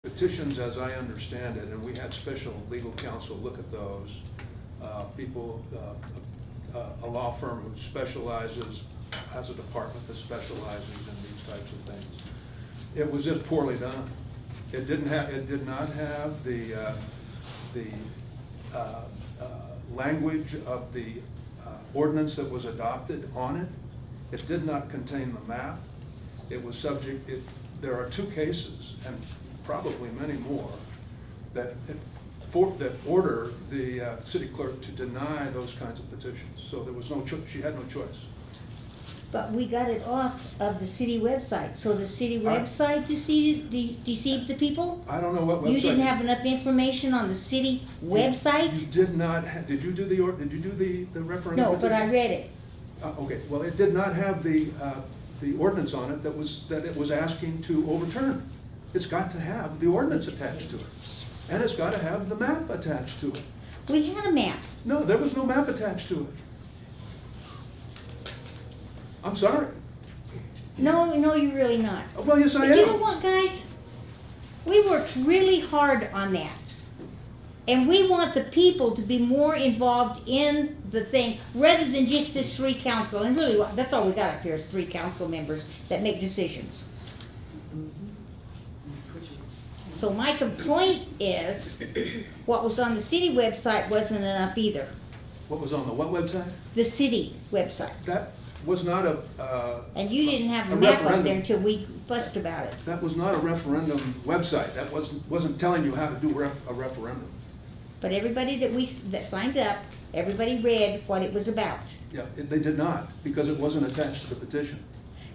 Petitions, as I understand it, and we had special legal counsel look at those, a law firm who specializes, has a department that specializes in these types of things. It was just poorly done. It did not have the language of the ordinance that was adopted on it. It did not contain the map. It was subject, there are two cases, and probably many more, that order the city clerk to deny those kinds of petitions. So there was no choice, she had no choice. But we got it off of the city website, so the city website deceived the people? I don't know what website. You didn't have enough information on the city website? You did not, did you do the referendum? No, but I read it. Okay, well, it did not have the ordinance on it that it was asking to overturn. It's got to have the ordinance attached to it. And it's got to have the map attached to it. We had a map. No, there was no map attached to it. I'm sorry. No, you're really not. Well, yes, I am. But you know what, guys? We worked really hard on that. And we want the people to be more involved in the thing, rather than just this three council. And really, that's all we got up here is three council members that make decisions. So my complaint is, what was on the city website wasn't enough either. What was on the what website? The city website. That was not a And you didn't have the a map up referendum. there until we fussed about it. That was not a referendum website. That wasn't telling you how to do a referendum. But everybody that signed up, everybody read what it was about. Yeah, they did not, because it wasn't attached to the petition.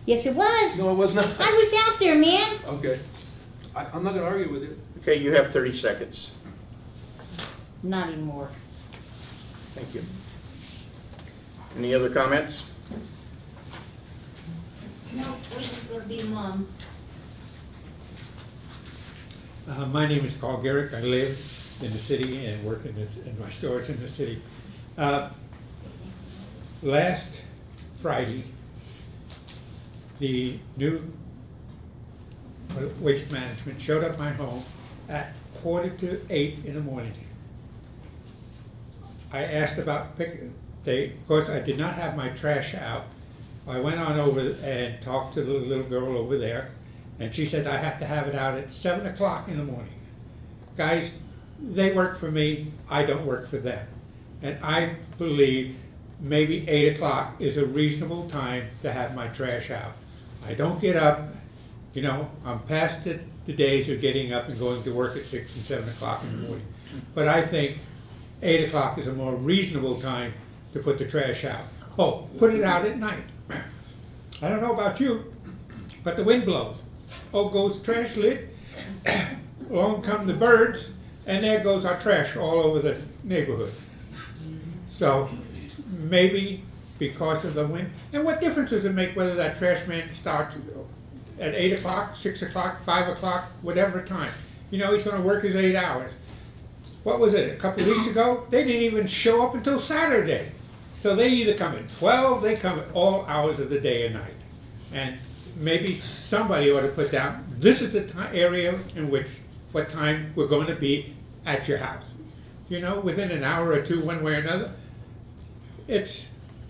Yes, it was. No, it was not. I was out there, man. Okay. I'm not going to argue with you. Okay, you have 30 seconds. Not anymore. Thank you. Any other comments? No, we're just gonna be mum. My name is Carl Garrick. I live in the city and work in my stores in the city. Last Friday, the new waste management showed up my home at 7:45 in the morning. I asked about picking. Of course, I did not have my trash out. I went on over and talked to the little girl over there, and she said I have to have it out at 7 o'clock in the morning. Guys, they work for me, I don't work for them. And I believe maybe 8 o'clock is a reasonable time to have my trash out. I don't get up, I'm past the days of getting up and going to work at 6 and 7 o'clock in the morning. But I think 8 o'clock is a more reasonable time to put the trash out. Oh, put it out at night. I don't know about you, but the wind blows. Oh, goes the trash lid, along come the birds, and there goes our trash all over the neighborhood. So maybe because of the wind, and what difference does it make whether that trash man starts at 8 o'clock, 6 o'clock, 5 o'clock, whatever time? He's gonna work his 8 hours. What was it, a couple of weeks ago? They didn't even show up until Saturday. So they either come at 12, they come at all hours of the day and night. And maybe somebody ought to put down, this is the area in which, what time we're going to be at your house. Within an hour or two, one way or another. It's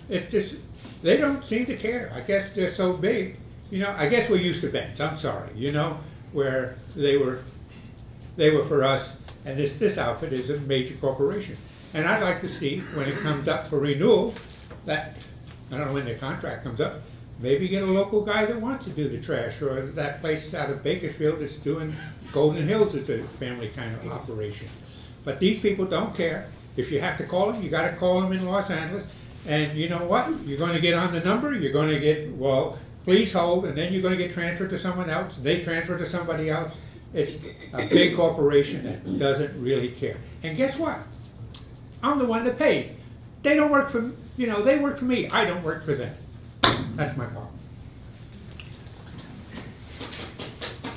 just, they don't seem to care. I guess they're so big. I guess we're used to banks, I'm sorry, where they were for us, and this outfit is a major corporation. And I'd like to see, when it comes up for renewal, that, I don't know when the contract comes up, maybe get a local guy that wants to do the trash, or that place out of Bakersfield that's doing Golden Hills, it's a family kind of operation. But these people don't care. If you have to call them, you gotta call them in Los Angeles, and you know what? You're gonna get on the number, you're gonna get, well, please hold, and then you're gonna get transferred to someone else, they transfer to somebody else. It's a big corporation that doesn't really care. And guess what? I'm the one that pays. They don't work for, they work for me. I don't work for them. That's my problem.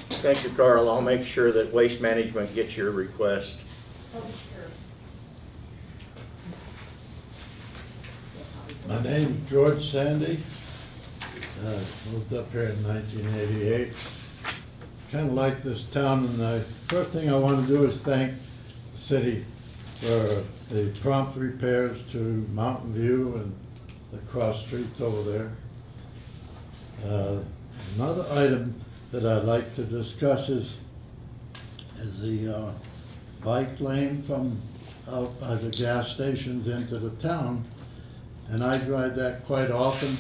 Thank you, Carl. I'll make sure that Waste Management gets your request. Oh, sure. My name's George Sandy. Moved up here in 1988. kind of like this town, and the first thing I want to do is thank the city for the prompt repairs to Mountain View and the cross streets over there. Another item that I'd like to discuss is the bike lane from out by the gas stations into the town. And I drive that quite often.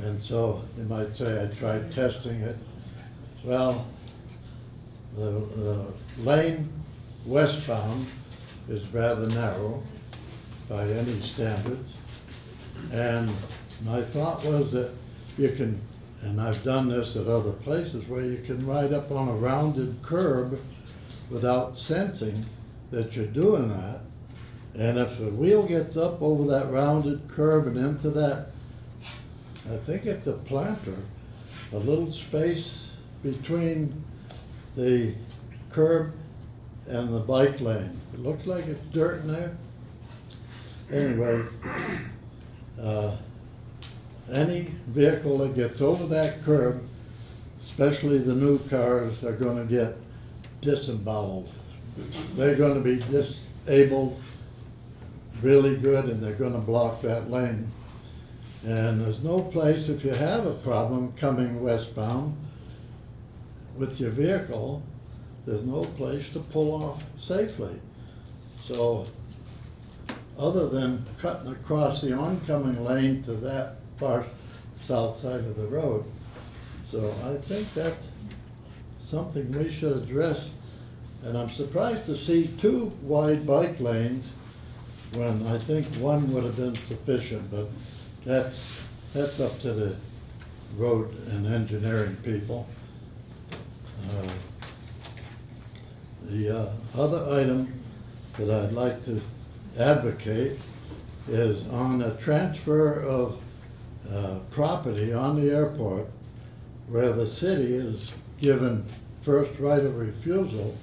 And so you might say I tried testing it. Well, the lane westbound is rather narrow by any standards. And my thought was that you can, and I've done this at other places, where you can ride up on a rounded curb without sensing that you're doing that. And if the wheel gets up over that rounded curb and into that, I think it's a planter, a little space between the curb and the bike lane. It looks like it's dirt in there. Anyway, any vehicle that gets over that curb, especially the new cars, are going to get disemboweled. They're going to be disabled really good, and they're going to block that lane. And there's no place, if you have a problem coming westbound with your vehicle, there's no place to pull off safely. So other than cutting across the oncoming lane to that far south side of the road. So I think that's something we should address. And I'm surprised to see 2 wide bike lanes when I think 1 would have been sufficient, but that's up to the road and engineering people. The other item that I'd like to advocate is on a transfer of property on the airport, where the city is given first right of refusal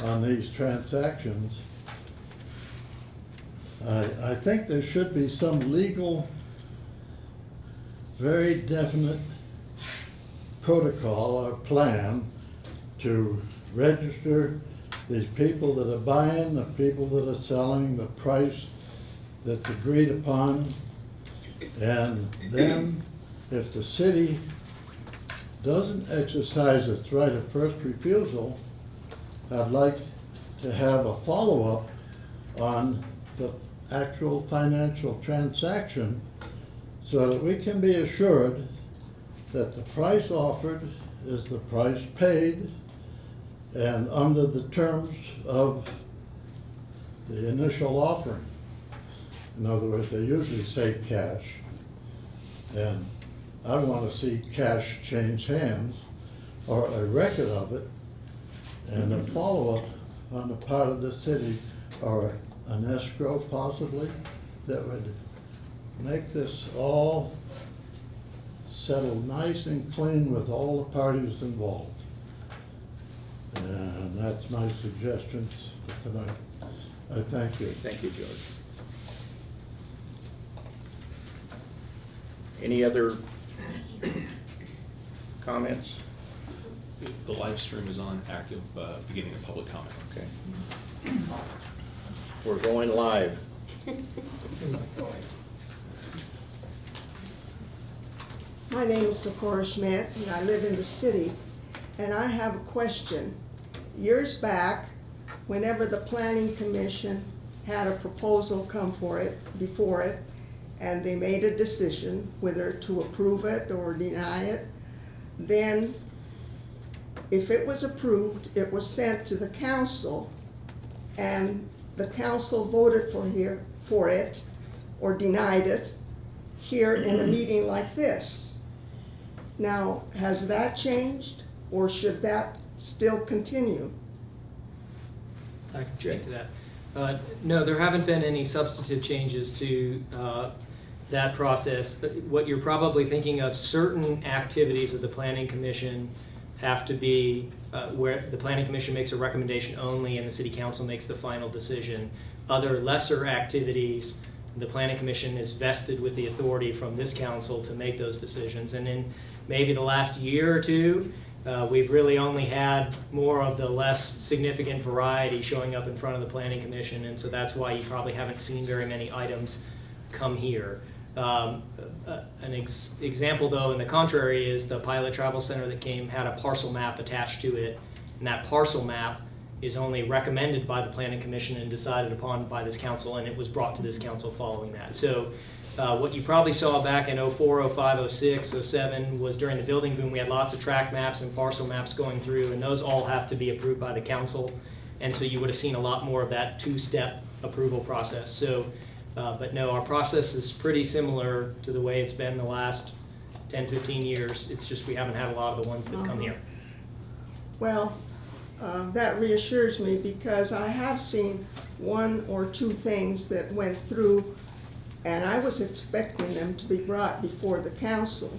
on these transactions. I think there should be some legal, very definite protocol or plan to register these people that are buying, the people that are selling, the price that's agreed upon. And then if the city doesn't exercise its right of first refusal, I'd like to have a follow-up on the actual financial transaction so that we can be assured that the price offered is the price paid and under the terms of the initial offering. In other words, they usually say cash, and I want to see cash change hands or a record of it and a follow-up on the part of the city or an escrow possibly that would make this all settled nice and clean with all the parties involved. And that's my suggestions for tonight. I thank you. Thank you, George. Any other comments? The live stream is on active, beginning of public comment. Okay. We're going live. My name is Socorro Schmidt, and I live in the city, and I have a question. Years back, whenever the Planning Commission had a proposal come before it, and they made a decision whether to approve it or deny it, then if it was approved, it was sent to the council, and the council voted for it or denied it here in a meeting like this. Now, has that changed, or should that still continue? I can speak to that. No, there haven't been any substantive changes to that process. But what you're probably thinking of, certain activities of the Planning Commission have to be where the Planning Commission makes a recommendation only and the City Council makes the final decision. Other lesser activities, the Planning Commission is vested with the authority from this council to make those decisions. And in maybe the last year or two, We've really only had more of the less significant variety showing up in front of the Planning Commission, and so that's why you probably haven't seen very many items come here. An example, though, in the contrary, is the pilot travel center that had a parcel map attached to it, and that parcel map is only recommended by the Planning Commission and decided upon by this council, and it was brought to this council following that. So what you probably saw back in 04, 05, 06, 07 was during the building boom, we had lots of tract maps and parcel maps going through, and those all have to be approved by the council. And so you would have seen a lot more of that two-step approval process. So, but no, our process is pretty similar to the way it's been the last 10, 15 years. It's just we haven't had a lot of the ones that come here. Well, that reassures me because I have seen one or two things that went through, and I was expecting them to be brought before the council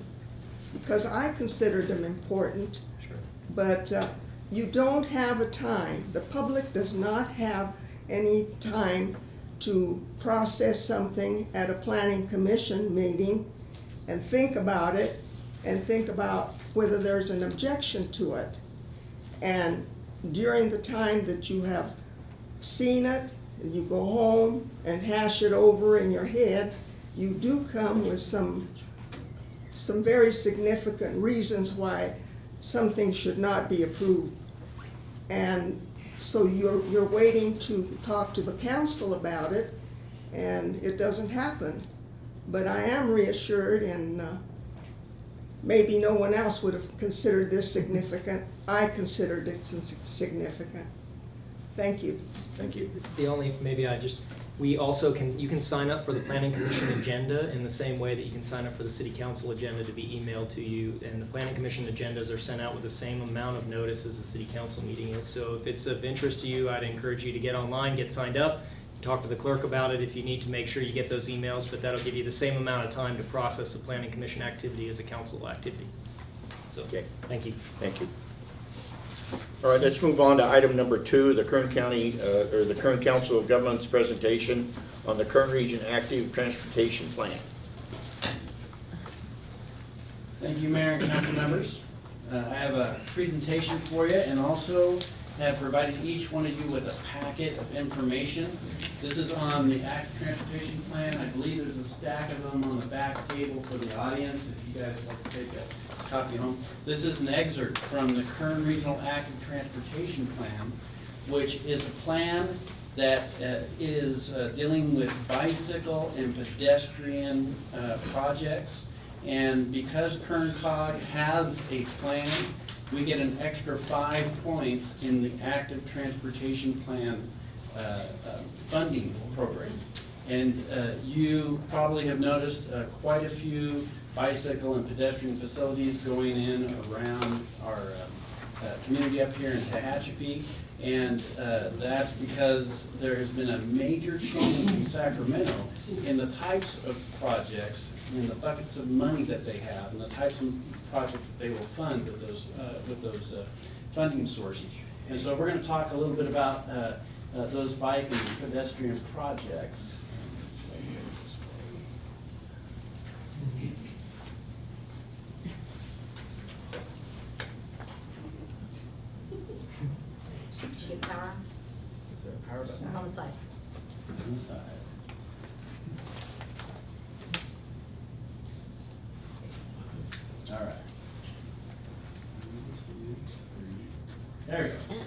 because I considered them important. Sure. But you don't have a time. The public does not have any time to process something at a planning commission meeting and think about it and think about whether there's an objection to it. And during the time that you have seen it, you go home and hash it over in your head, you do come with some very significant reasons why something should not be approved. And so you're waiting to talk to the council about it, and it doesn't happen. But I am reassured, and maybe no one else would have considered this significant. I considered it significant. Thank you. Thank you. The only, we also you can sign up for the Planning Commission agenda in the same way that you can sign up for the City Council agenda to be emailed to you. And the Planning Commission agendas are sent out with the same amount of notice as the City Council meeting is. So if it's of interest to you, I'd encourage you to get online, get signed up, talk to the clerk about it if you need to make sure you get those emails, but that'll give you the same amount of time to process the Planning Commission activity as a council activity. So, Okay. Thank you. Thank you. All right, let's move on to item number 2, the Kern County, or the Kern Council of Governments presentation on the Kern Region Active Transportation Plan. Thank you, Mayor and council members. I have a presentation for you and also have provided each one of you with a packet of information. This is on the Active Transportation Plan. I believe there's a stack of them on the back table for the audience if you guys would like to take a copy home. This is an excerpt from the Kern Regional Active Transportation Plan, which is a plan that is dealing with bicycle and pedestrian projects. And because Kern COG has a plan, we get an extra 5 points in the Active Transportation Plan funding program. And you probably have noticed quite a few bicycle and pedestrian facilities going in around our community up here in Tehachapi. And that's because there has been a major change in Sacramento in the types of projects, in the buckets of money that they have, and the types of projects that they will fund with those funding sources. And so we're going to talk a little bit about those bike and pedestrian projects. Get power Is there a power button? on the side. On the side. All right. There we go.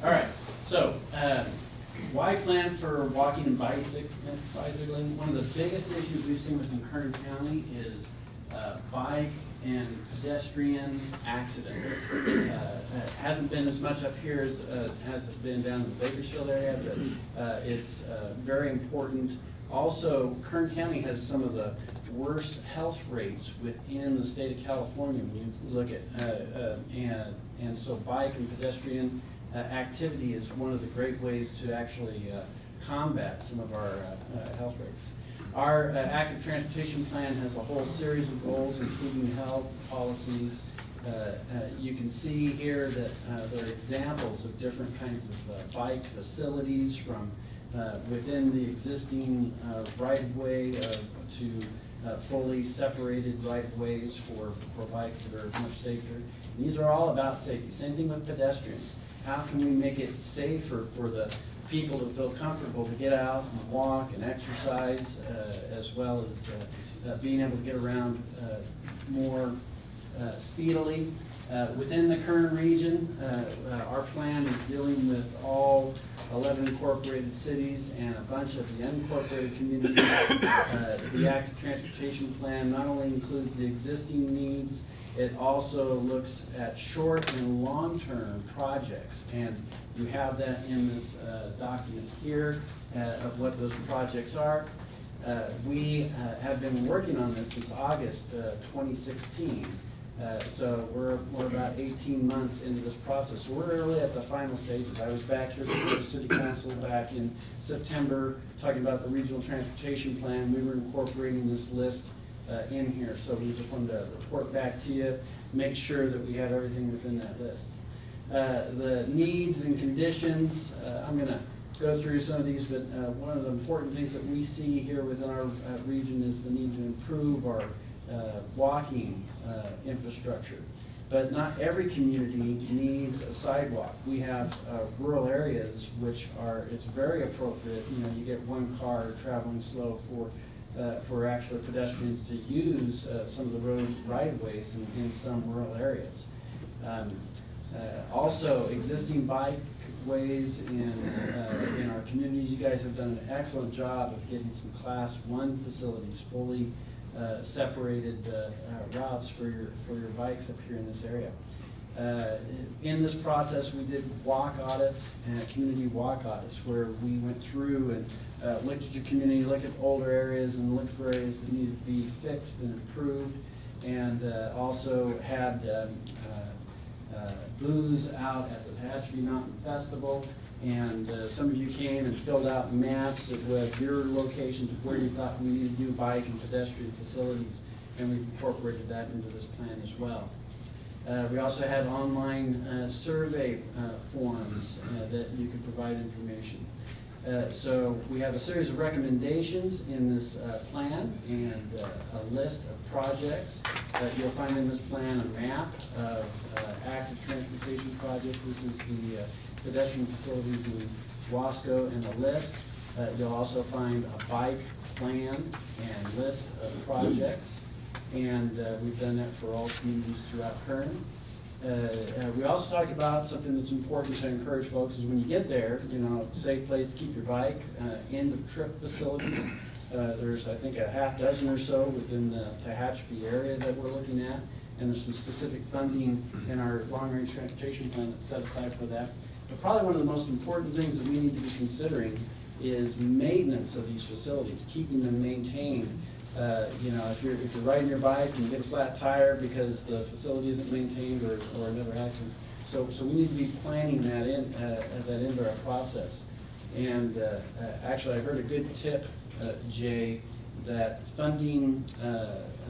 All right. So, why plan for walking and bicycling? One of the biggest issues we've seen within Kern County is bike and pedestrian accidents. It hasn't been as much up here as has been down in the Bakersfield area, but it's very important. Also, Kern County has some of the worst health rates within the state of California when you look at, and so bike and pedestrian activity is one of the great ways to actually combat some of our health rates. Our active transportation plan has a whole series of goals, including health policies. You can see here that there are examples of different kinds of bike facilities from within the existing right-of-way to fully separated right-of-ways for bikes that are much safer. These are all about safety. Same thing with pedestrians. How can we make it safer for the people to feel comfortable to get out and walk and exercise, as well as being able to get around more speedily. Within the Kern region, our plan is dealing with all 11 incorporated cities and a bunch of the unincorporated communities. The active transportation plan not only includes the existing needs, it also looks at short and long-term projects. And you have that in this document here of what those projects are. We have been working on this since August 2016. So we're about 18 months into this process. So we're really at the final stages. I was back here before the City Council back in September talking about the regional transportation plan. We were incorporating this list in here. So we just wanted to report back to you, make sure that we have everything within that list. The needs and conditions, I'm going to go through some of these, but one of the important things that we see here within our region is the need to improve our walking infrastructure. But not every community needs a sidewalk. We have rural areas which are, it's very appropriate, you know, you get one car traveling slow for actual pedestrians to use some of the road right-of-ways in some rural areas. Also, existing bikeways in our communities, you guys have done an excellent job of getting some Class 1 facilities, fully separated routes for your bikes up here in this area. In this process, we did walk audits and community walk audits where we went through and looked at your community, looked at older areas and looked for areas that needed to be fixed and improved, and also had booths out at the Tehachapi Mountain Festival. And some of you came and filled out maps with your locations of where you thought we needed to do bike and pedestrian facilities, and we incorporated that into this plan as well. We also had online survey forms that you could provide information. So we have a series of recommendations in this plan and a list of projects. You'll find in this plan a map of active transportation projects. This is the pedestrian facilities in Wasco and a list. You'll also find a bike plan and list of projects. And we've done that for all communities throughout Kern. We also talk about something that's important to encourage folks is when you get there, you know, safe place to keep your bike, end of trip facilities. There's, I think, a half dozen or so within the Tehachapi area that we're looking at. And there's some specific funding in our long-range transportation plan that's set aside for that. But probably one of the most important things that we need to be considering is maintenance of these facilities, keeping them maintained. You know, if you're riding your bike and you get a flat tire because the facility isn't maintained or another accident. So we need to be planning that into our process. And actually, I heard a good tip, Jay, that funding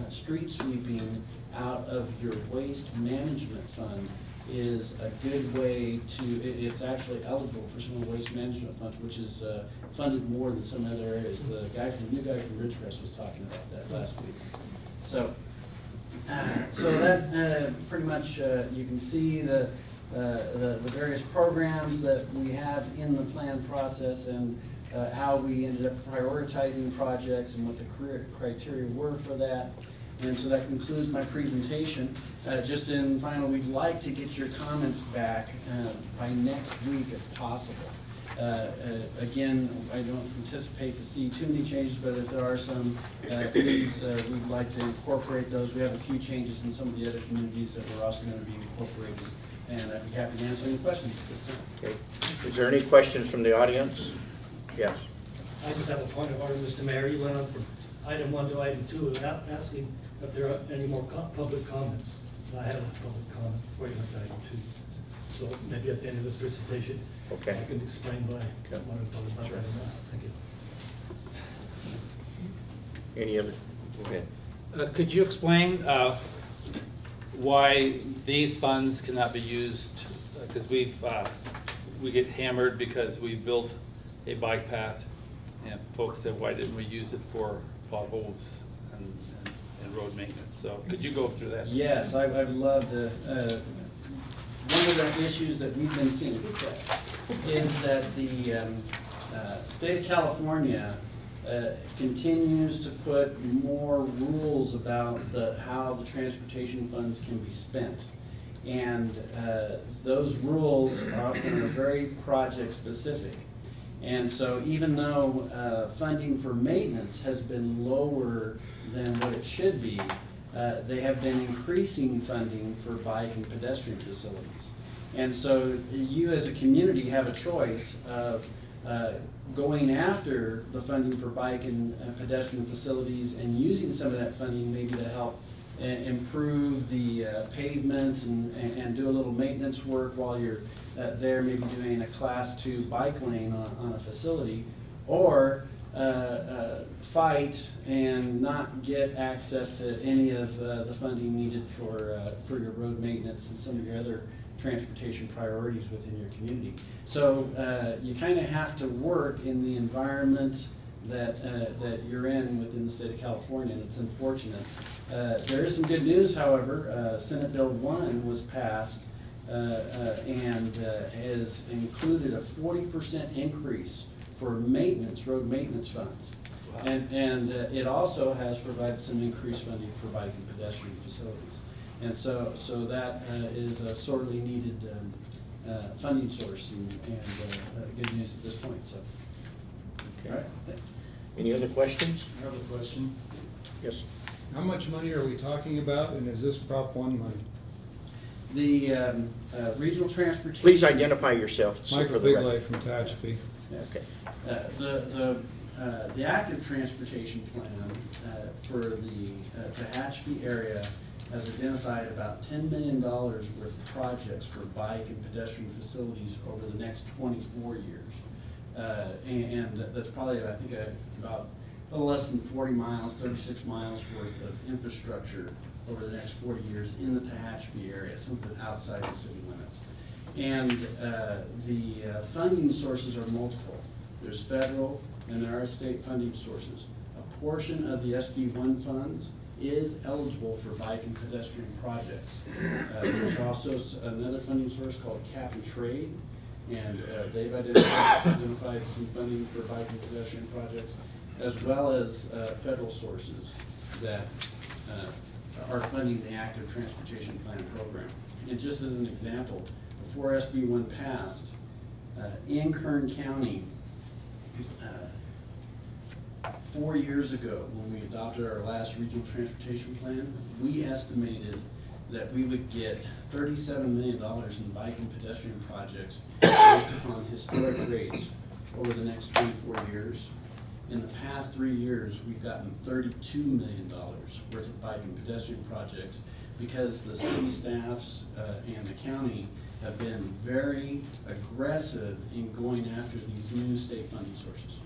street sweeping out of your waste management fund is a good way to, it's actually eligible for some of the waste management funds, which is funded more than some other areas. The new guy from Ridgecrest was talking about that last week. So that pretty much you can see the various programs that we have in the plan process and how we ended up prioritizing projects and what the criteria were for that. And so that concludes my presentation. Just in final, we'd like to get your comments back by next week if possible. Again, I don't anticipate to see too many changes, but if there are some, please, we'd like to incorporate those. We have a few changes in some of the other communities that we're also going to be incorporating, and I'd be happy to answer any questions at this time. Okay. Is there any questions from the audience? Yes. I just have a point of order, Mr. Mayor. You went on from item 1 to item 2 without asking if there are any more public comments. I have a public comment for you on item 2. So maybe at the end of this presentation, okay, I can explain why I want to talk about that or not. Thank you. any other? Okay. Could you explain why these funds cannot be used? Because we get hammered because we built a bike path, and folks said, why didn't we use it for potholes and road maintenance? So could you go through that? Yes, I'd love to one of the issues that we've been seeing is that the state of California continues to put more rules about how the transportation funds can be spent. And those rules often are very project specific. And so even though funding for maintenance has been lower than what it should be, they have been increasing funding for bike and pedestrian facilities. And so you as a community have a choice of going after the funding for bike and pedestrian facilities and using some of that funding maybe to help improve the pavement and do a little maintenance work while you're there, maybe doing a class 2 bike lane on a facility, or fight and not get access to any of the funding needed for your road maintenance and some of your other transportation priorities within your community. So you kind of have to work in the environment that you're in within the state of California, and it's unfortunate. There is some good news, however. Senate Bill 1 was passed and has included a 40% increase for maintenance, road maintenance funds. Wow. And it also has provided some increased funding for bike and pedestrian facilities. And so that is a sorely needed funding source and good news at this point. So, Okay. all right, thanks. Any other questions? I have a question. Yes. How much money are we talking about, and is this Prop 1 money? The regional transportation. Please identify yourself. Michael for the record. Bigley from Tehachapi. Okay. The active transportation plan for the Tehachapi area has identified about $10 million worth of projects for bike and pedestrian facilities over the next 24 years. And that's probably, I think, about a little less than 40 miles, 36 miles worth of infrastructure over the next 40 years in the Tehachapi area, something outside the city limits. And the funding sources are multiple. There's federal and there are state funding sources. A portion of the SB1 funds is eligible for bike and pedestrian projects. There's also another funding source called Cap and Trade, and they've identified some funding for bike and pedestrian projects, as well as federal sources that are funding the active transportation plan program. And just as an example, before SB1 passed, in Kern County, 4 years ago, when we adopted our last regional transportation plan, we estimated that we would get $37 million in bike and pedestrian projects based upon historic rates over the next 24 years. In the past 3 years, we've gotten $32 million worth of bike and pedestrian projects because the city staffs and the county have been very aggressive in going after these new state funding sources.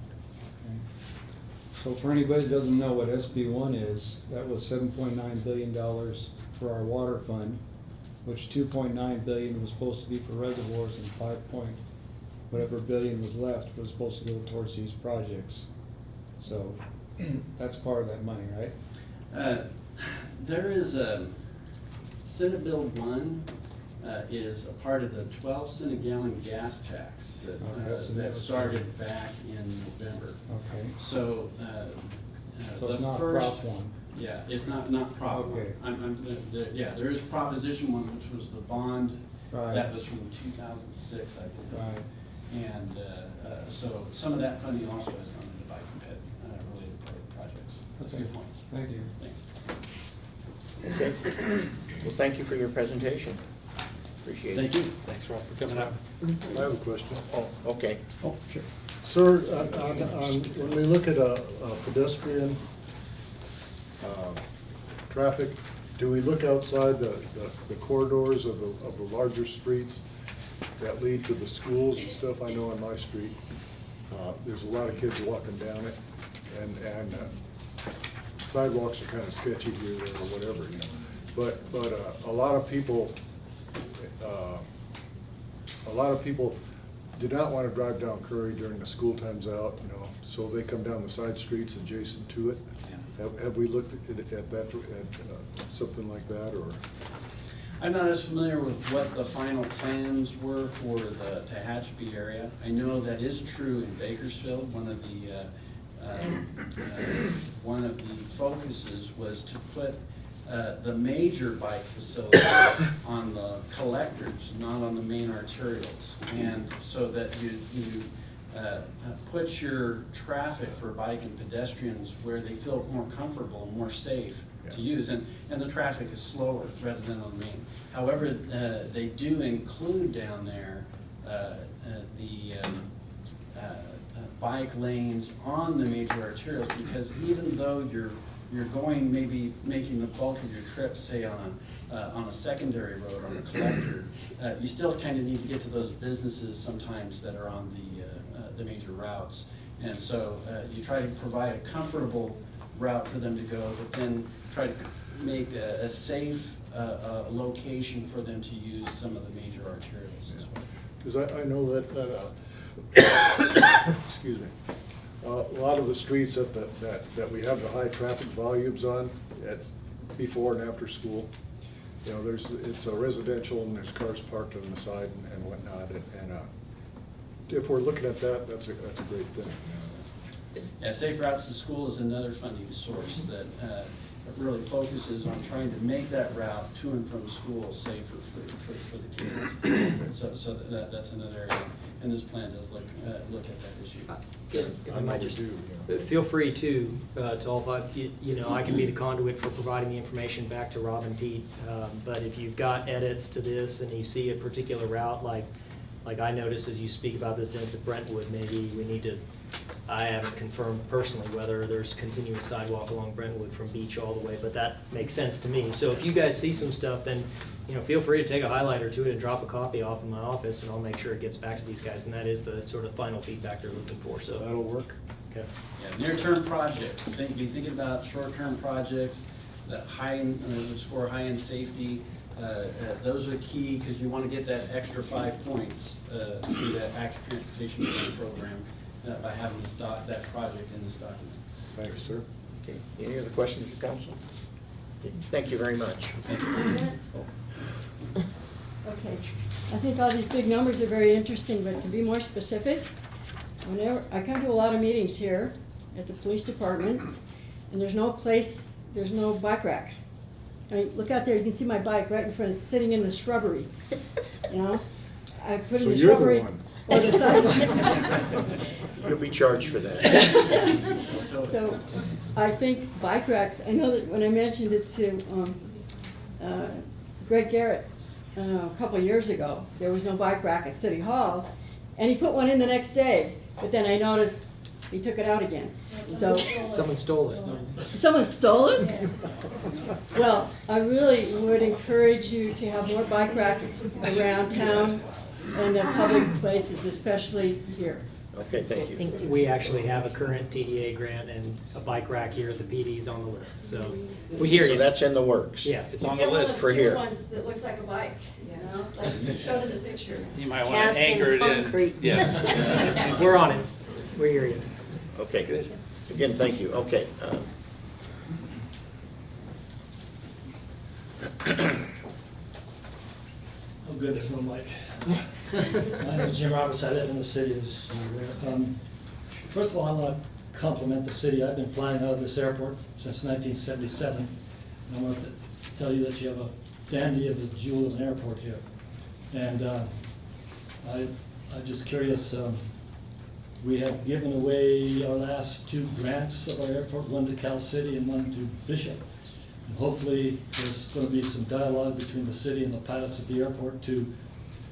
Okay. So for anybody that doesn't know what SB1 is, that was $7.9 billion for our water fund, which 2.9 billion was supposed to be for reservoirs, and 5 point whatever billion was left was supposed to go towards these projects. So that's part of that money, right? There is a Senate Bill 1 is a part of the 12-cent a gallon gas tax that started back in November. Okay. So So the it's not first, Prop 1. Yeah, it's not Prop 1. Okay. Yeah, there is Proposition 1, which was the bond Right. that was from 2006, I think. Right. And so some of that funding also has gone into bike and ped related projects. That's a Okay. good point. Thank you. Thanks. Okay. Well, thank you for your presentation. Appreciate it. Thank you. Thanks, Rob, for coming out. I have a question. Oh, okay. Oh, sure. Sir, when we look at a pedestrian traffic, do we look outside the corridors of the larger streets that lead to the schools and stuff? I know on my street, there's a lot of kids walking down it, and sidewalks are kind of sketchy here or whatever, you know. But a lot of people do not want to drive down Curry during the school times out, you know, so they come down the side streets adjacent to it. Have we looked at that, at something like that, or? I'm not as familiar with what the final plans were for the Tehachapi area. I know that is true in Bakersfield. One of the focuses was to put the major bike facilities on the collectors, not on the main arterials, and so that you put your traffic for bike and pedestrians where they feel more comfortable and more safe to use, and the traffic is slower rather than on the main. However, they do include down there the bike lanes on the major arterials, because even though you're going, maybe making the bulk of your trip, say on a secondary road, on a collector, you still kind of need to get to those businesses sometimes that are on the major routes. And so you try to provide a comfortable route for them to go, but then try to make a safe location for them to use some of the major arterials as well. Because I know that excuse me, a lot of the streets that we have the high traffic volumes on, it's before and after school. You know, it's a residential and there's cars parked on the side and whatnot, and if we're looking at that, that's a great thing. Yeah, Safe Routes to School is another funding source that really focuses on trying to make that route to and from school safer for the kids. So that's another area, and this plan does look at that issue. I might just feel free to all five. You know, I can be the conduit for providing the information back to Rob and Pete. But if you've got edits to this and you see a particular route, like I noticed as you speak about this, Dennis, at Brentwood, maybe we need to. I haven't confirmed personally whether there's continuous sidewalk along Brentwood from Beach all the way, but that makes sense to me. So if you guys see some stuff, then feel free to take a highlighter to it and drop a copy off in my office, and I'll make sure it gets back to these guys. And that is the sort of final feedback they're looking for. So That'll work. Okay. Yeah, near-term projects. Be thinking about short-term projects that score high in safety. Those are key because you want to get that extra 5 points through that active transportation program. By having that project in this document. Thanks, sir. Okay, any other questions of council? Thank you very much. Okay, I think all these big numbers are very interesting, but to be more specific, whenever I come to a lot of meetings here at the police department, and there's no bike rack. I mean, look out there, you can see my bike right in front, sitting in the shrubbery. I put in the shrubbery. So you're the one. Or the sidewalk. You'll be charged for that. So I think bike racks, I know that when I mentioned it to Greg Garrett a couple of years ago, there was no bike rack at City Hall, and he put one in the next day, but then I noticed he took it out again. So Someone stole it. someone stole it? Well, I really would encourage you to have more bike racks around town and in public places, especially here. Okay, thank I you. think we actually have a current TDA grant and a bike rack here at the PD's on the list. So we hear So you. that's in the works. Yes, It's on the list for here. Ones that looks like a bike, like showed in the picture. You might want Cast to in anchor it concrete. in. Yeah. We're on it. We hear you. Okay, good. Again, thank you. Okay. Oh, good, there's no mic. My name is Jim Roberts, I live in the city, as you're aware. First of all, I want to compliment the city. I've been flying out of this airport since 1977. And I want to tell you that you have a dandy of a jewel of an airport here. And I'm just curious, we have given away our last 2 grants of our airport, one to Cal City and one to Bishop. And hopefully, there's going to be some dialogue between the city and the pilots at the airport to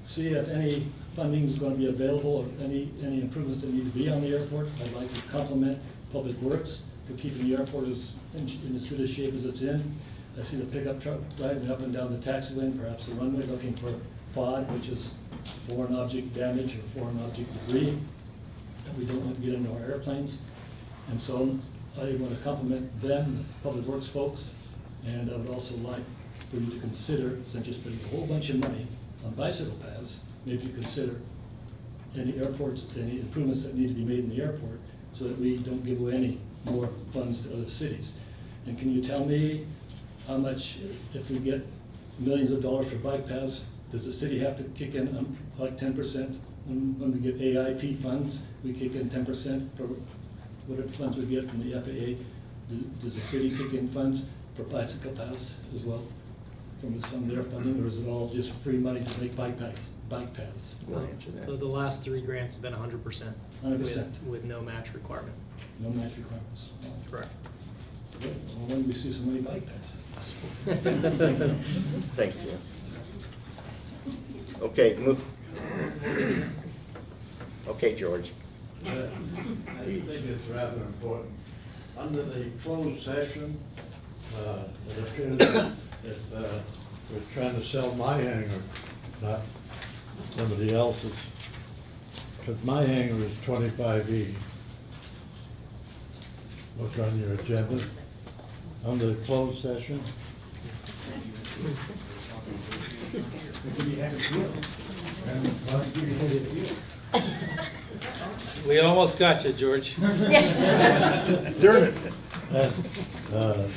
see if any funding is going to be available or any improvements that need to be on the airport. I'd like to compliment Public Works for keeping the airport in as good a shape as it's in. I see the pickup truck driving up and down the taxi lane, perhaps the runway, looking for FOD, which is foreign object damage or foreign object debris that we don't want to get into our airplanes. And so I want to compliment them, the Public Works folks, and I would also like for you to consider, since you're spending a whole bunch of money on bicycle paths, maybe you consider any airports, any improvements that need to be made in the airport so that we don't give away any more funds to other cities. And can you tell me how much, if we get millions of dollars for bike paths. Does the city have to kick in like 10%? When we get AIP funds, we kick in 10% for whatever funds we get from the FAA. Does the city kick in funds for bicycle paths as well from their funding, or is it all just free money to make bike paths? We'll answer that. So the last 3 grants have been 100%. 100%. With no match requirement. No match requirements. Correct. Well, when do we see so many bike paths? Thank you. Okay, okay, George. I think it's rather important. Under the closed session, it appears that we're trying to sell my hangar, not somebody else's. Because my hangar is 25E. Look on your agenda. Under the closed session. We almost got you, George. Darn it.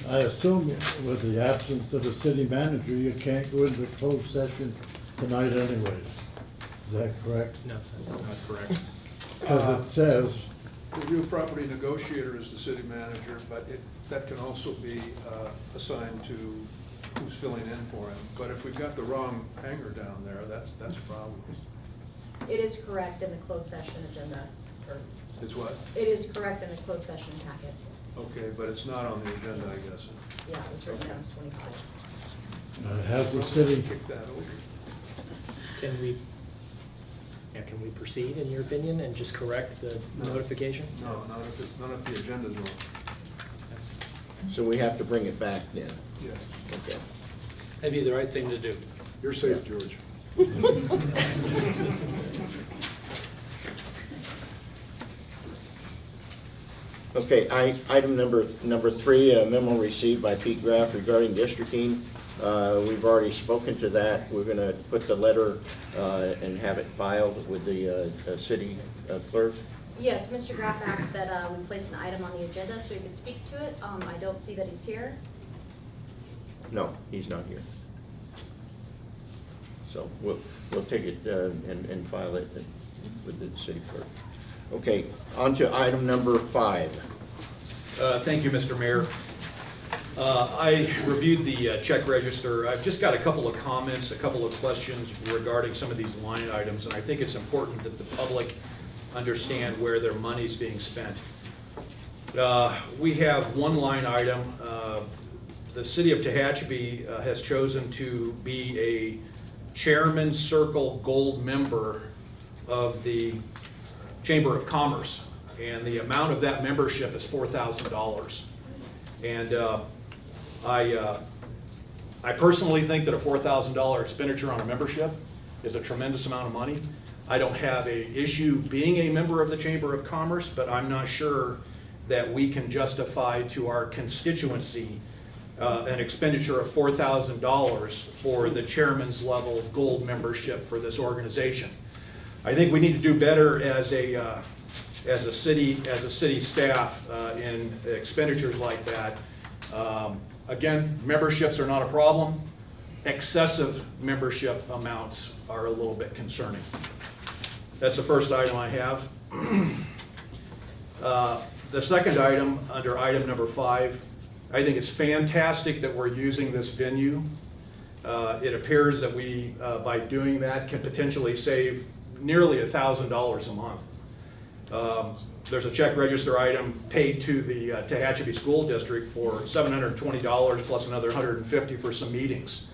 I assume with the absence of the city manager, you can't go into closed session tonight anyways. Is that correct? No, that's not correct. Because it says, The real property negotiator is the city manager, but that can also be assigned to who's filling in for him. But if we've got the wrong hanger down there, that's a problem. It is correct in the closed session agenda, or It's what? it is correct in the closed session packet. Okay, but it's not on the agenda, I guess. Yeah, it was written down as 25. has the city, Kick that over. Can we proceed, in your opinion, and just correct the notification? No, not if the agenda's wrong. So we have to bring it back then. Yes. Okay. That'd be the right thing to do. You're safe, George. Okay, item number 3, a memo received by Pete Graff regarding districting. We've already spoken to that. We're going to put the letter and have it filed with the city clerk. Yes, Mr. Graff asked that we place an item on the agenda so he could speak to it. I don't see that he's here. No, he's not here. So we'll take it and file it with the city clerk. Okay, on to item number 5. Thank you, Mr. Mayor. I reviewed the check register. I've just got a couple of comments, a couple of questions regarding some of these line items, and I think it's important that the public understand where their money's being spent. We have one line item. The city of Tehachapi has chosen to be a Chairman's Circle Gold member of the Chamber of Commerce, and the amount of that membership is $4,000. And I personally think that a $4,000 expenditure on a membership is a tremendous amount of money. I don't have an issue being a member of the Chamber of Commerce, but I'm not sure that we can justify to our constituency an expenditure of $4,000 for the chairman's level gold membership for this organization. I think we need to do better as a city staff in expenditures like that. Again, memberships are not a problem. Excessive membership amounts are a little bit concerning. That's the first item I have. The second item, under item number 5, I think it's fantastic that we're using this venue. It appears that we, by doing that, can potentially save nearly $1,000 a month. There's a check register item paid to the Tehachapi School District for $720 plus another $150 for some meetings.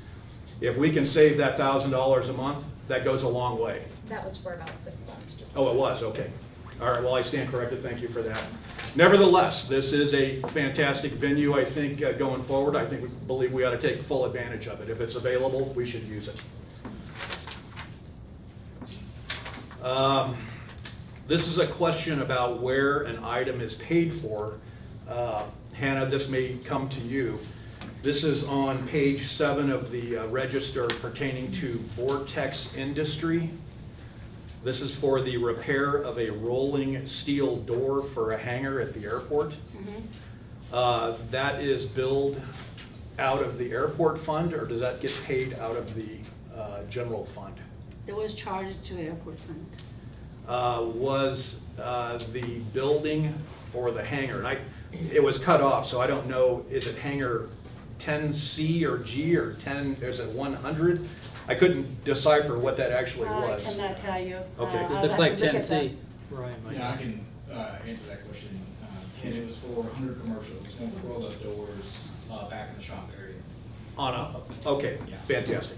If we can save that $1,000 a month, that goes a long way. That was for about 6 months. Just Oh, it was, okay. All right, well, I stand corrected, thank you for that. Nevertheless, this is a fantastic venue, I think, going forward. I think we believe we ought to take full advantage of it. If it's available, we should use it. This is a question about where an item is paid for. Hannah, this may come to you. This is on page 7 of the register pertaining to Vortex Industry. This is for the repair of a rolling steel door for a hangar at the airport. That is billed out of the airport fund, or does that get paid out of the general fund? There was charged to airport fund. Was the building or the hangar, and it was cut off, so I don't know, is it hangar 10C or G or 10, is it 100? I couldn't decipher what that actually was. I cannot tell you. Okay. I'll Looks have like to look at 10C. Ryan might Yeah, know. I can answer that question. Ken, it was for 100 commercials, when we rolled up doors back in the shop area. Okay, Yeah. fantastic.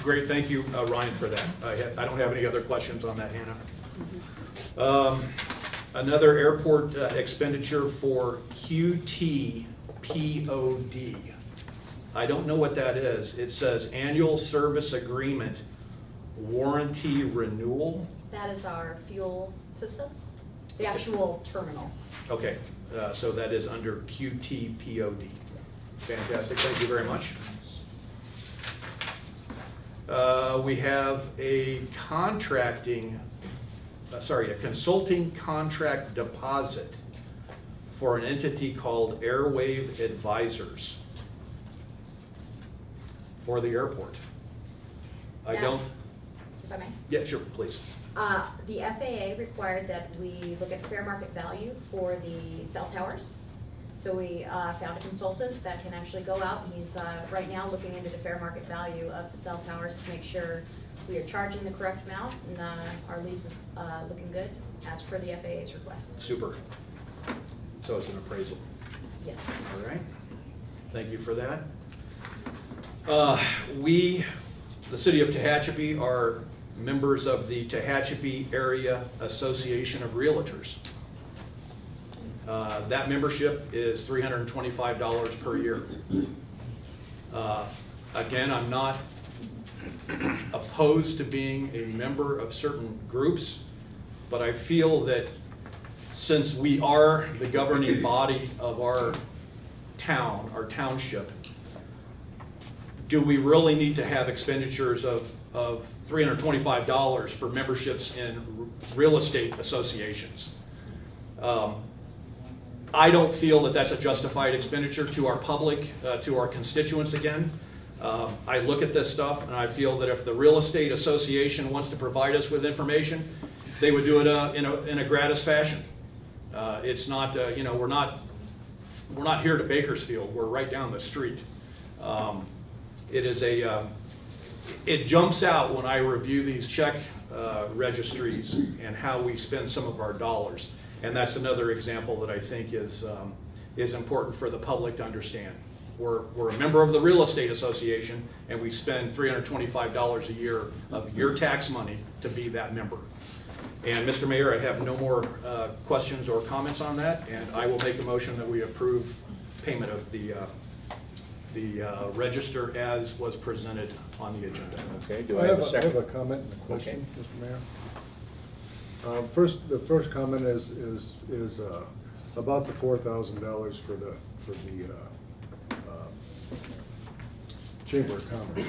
Great, thank you, Ryan, for that. I don't have any other questions on that, Hannah. Another airport expenditure for QTPOD. I don't know what that is. It says annual service agreement warranty renewal. That is our fuel system, the actual terminal. Okay, so that is under QTPOD. Fantastic, thank you very much. We have a consulting contract deposit for an entity called Airwave Advisors for the airport. I Now, don't, If I may. yeah, sure, please. The FAA required that we look at fair market value for the cell towers. So we found a consultant that can actually go out, and he's right now looking into the fair market value of the cell towers to make sure we are charging the correct amount, and our lease is looking good as per the FAA's request. Super. So it's an appraisal. Yes. All right. Thank you for that. The city of Tehachapi, are members of the Tehachapi Area Association of Realtors. That membership is $325 per year. Again, I'm not opposed to being a member of certain groups, but I feel that since we are the governing body of our town, our township, do we really need to have expenditures of $325 for memberships in real estate associations? I don't feel that that's a justified expenditure to our public, to our constituents again. I look at this stuff and I feel that if the real estate association wants to provide us with information, they would do it in a gratis fashion. It's not, we're not here to Bakersfield, we're right down the street. It jumps out when I review these check registries and how we spend some of our dollars. And that's another example that I think is important for the public to understand. We're a member of the Real Estate Association, and we spend $325 a year of your tax money to be that member. And Mr. Mayor, I have no more questions or comments on that, and I will make a motion that we approve payment of the register as was presented on the agenda. Okay, do I have a second? I have a comment and a question, Mr. Mayor. The first comment is about the $4,000 for the Chamber of Commerce.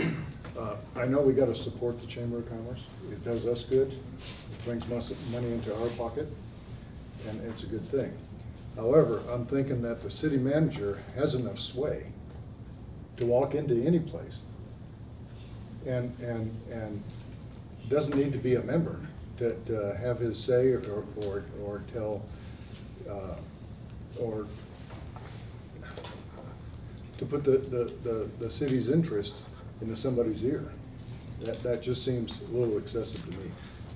I know we got to support the Chamber of Commerce. It does us good. It brings money into our pocket, and it's a good thing. However, I'm thinking that the city manager has enough sway to walk into any place and doesn't need to be a member to have his say or tell or to put the city's interest into somebody's ear. That just seems a little excessive to me,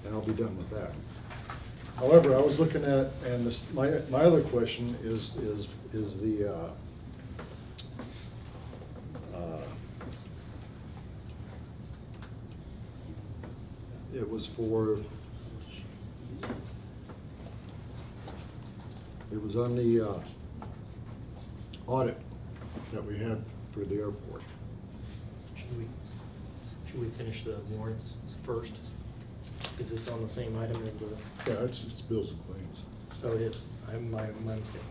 and I'll be done with that. However, I was looking at, and my other question is the it was on the audit that we had for the airport. Should we finish the warrants first? Is this on the same item as the? Yeah, it's bills and claims. Oh, it is. My mistake.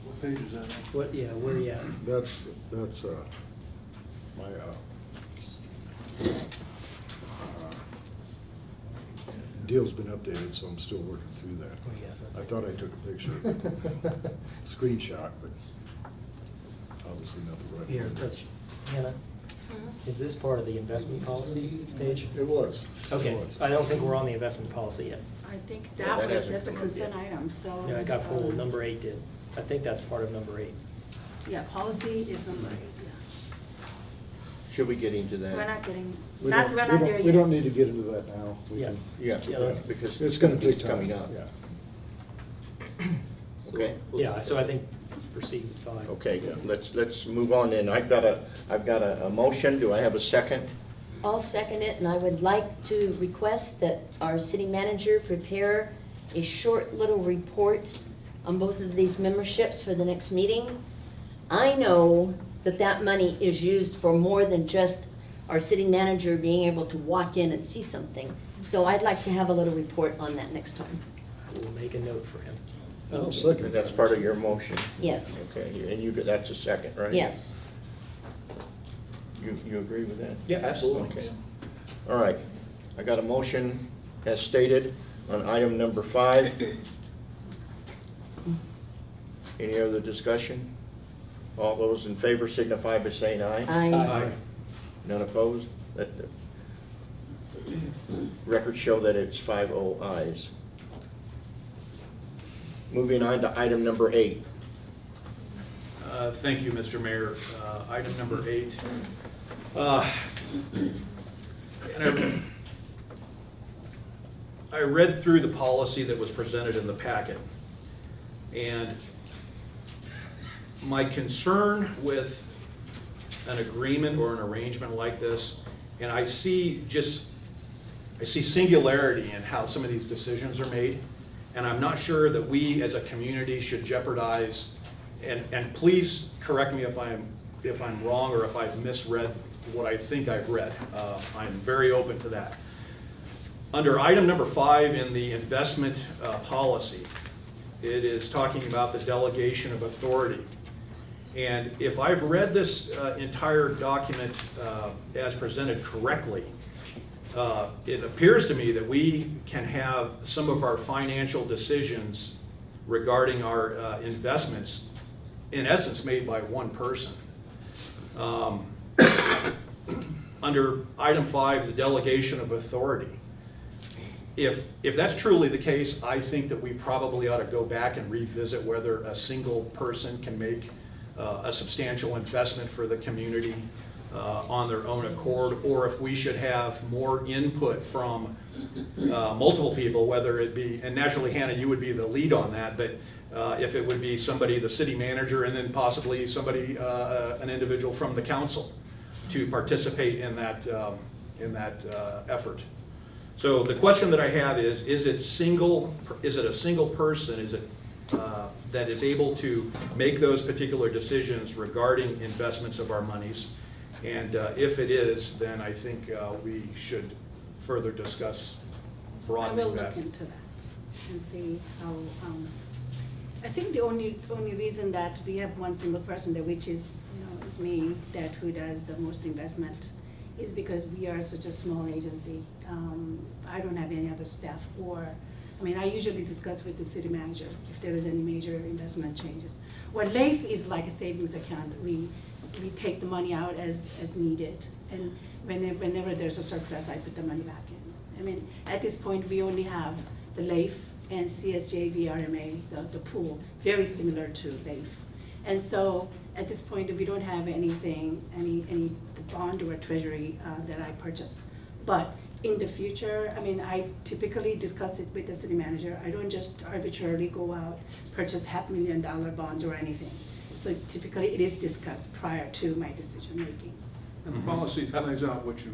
What page is that on? What? Yeah, where are you at? That's my deal's been updated, so I'm still working through that. Oh, yeah, that's I it. thought I took a picture, screenshot, but obviously not the right Here, one. let's, Hannah, is this part of the investment policy page? It was. Okay, It was. I don't think we're on the investment policy yet. I think Yeah, that hasn't that's a come up consent yet. item, so. Yeah, I got pulled, number 8 did. I think that's part of number 8. Yeah, policy is number 8, yeah. Should we get into We're that? not getting, We not, don't- we're we not don't- there yet. We don't need to get into that now. We Yeah. can- Yeah, Yeah, let's- because It's gonna take it's time. coming up. Yeah. Okay? Yeah, so I think proceed with 5. Okay, let's move on then. I've got a motion. Do I have a second? I'll second it, and I would like to request that our city manager prepare a short little report on both of these memberships for the next meeting. I know that that money is used for more than just our city manager being able to walk in and see something. So I'd like to have a little report on that next time. We'll make a note for him. I'll second That's part of your motion. Yes, Okay, and that's a second, right? yes. You agree with that? Yeah, absolutely. Okay. All right. I got a motion as stated on item number 5. Any other discussion? All those in favor signify by saying aye. Aye. None opposed? That records show that it's 5-0 ayes. Moving on to item number 8. Thank you, Mr. Mayor. Item number 8. And I read through the policy that was presented in the packet, and my concern with an agreement or an arrangement like this, and I see singularity in how some of these decisions are made, and I'm not sure that we as a community should jeopardize, and please correct me if I'm wrong or if I've misread what I think I've read. I'm very open to that. Under item number 5 in the investment policy, it is talking about the delegation of authority. And if I've read this entire document as presented correctly, it appears to me that we can have some of our financial decisions regarding our investments, in essence, made by one person. Under item 5, the delegation of authority. If that's truly the case, I think that we probably ought to go back and revisit whether a single person can make a substantial investment for the community on their own accord, or if we should have more input from multiple people, whether it be, and naturally, Hannah, you would be the lead on that, but if it would be somebody, the city manager, and then possibly somebody, an individual from the council to participate in that effort. So the question that I have is it a single person? Is it that is able to make those particular decisions regarding investments of our monies? And if it is, then I think we should further discuss broadening I will that. look into that and see how, I think the only reason that we have one single person, that which is, is me, that who does the most investment, is because we are such a small agency. I don't have any other staff, I usually discuss with the city manager if there is any major investment changes. What LAIF is like a savings account. We take the money out as needed, and whenever there's a surplus, I put the money back in. At this point, we only have the LAIF and CSJ VRMA, the pool, very similar to LAIF. And so at this point, we don't have anything, any bond or treasury that I purchase. But in the future, I typically discuss it with the city manager. I don't just arbitrarily go out, purchase $500,000 bonds or anything. So typically it is discussed prior to my decision making. And the policy lays out what you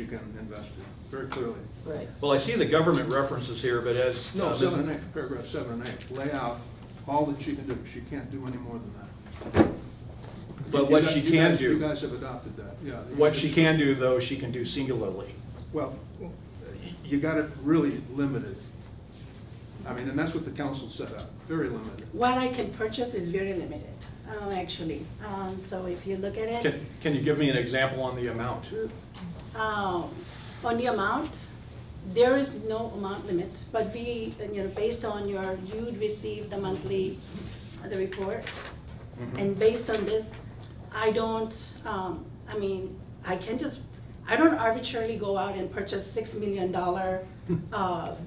can invest in, very clearly. Right. Well, I see the government references here, but as No, 7 and 8, paragraph 7 and 8, lay out all that she can do. She can't do any more than that. But what she can do. You guys have adopted that, yeah. What she can do, though, she can do singularly. Well, you got it really limited. And that's what the council set up, very limited. What I can purchase is very limited, actually. So if you look at it. Can you give me an example on the amount? On the amount, there is no amount limit, but we, based on you'd receive the monthly, the report. And based on this, I don't, I don't arbitrarily go out and purchase $6 million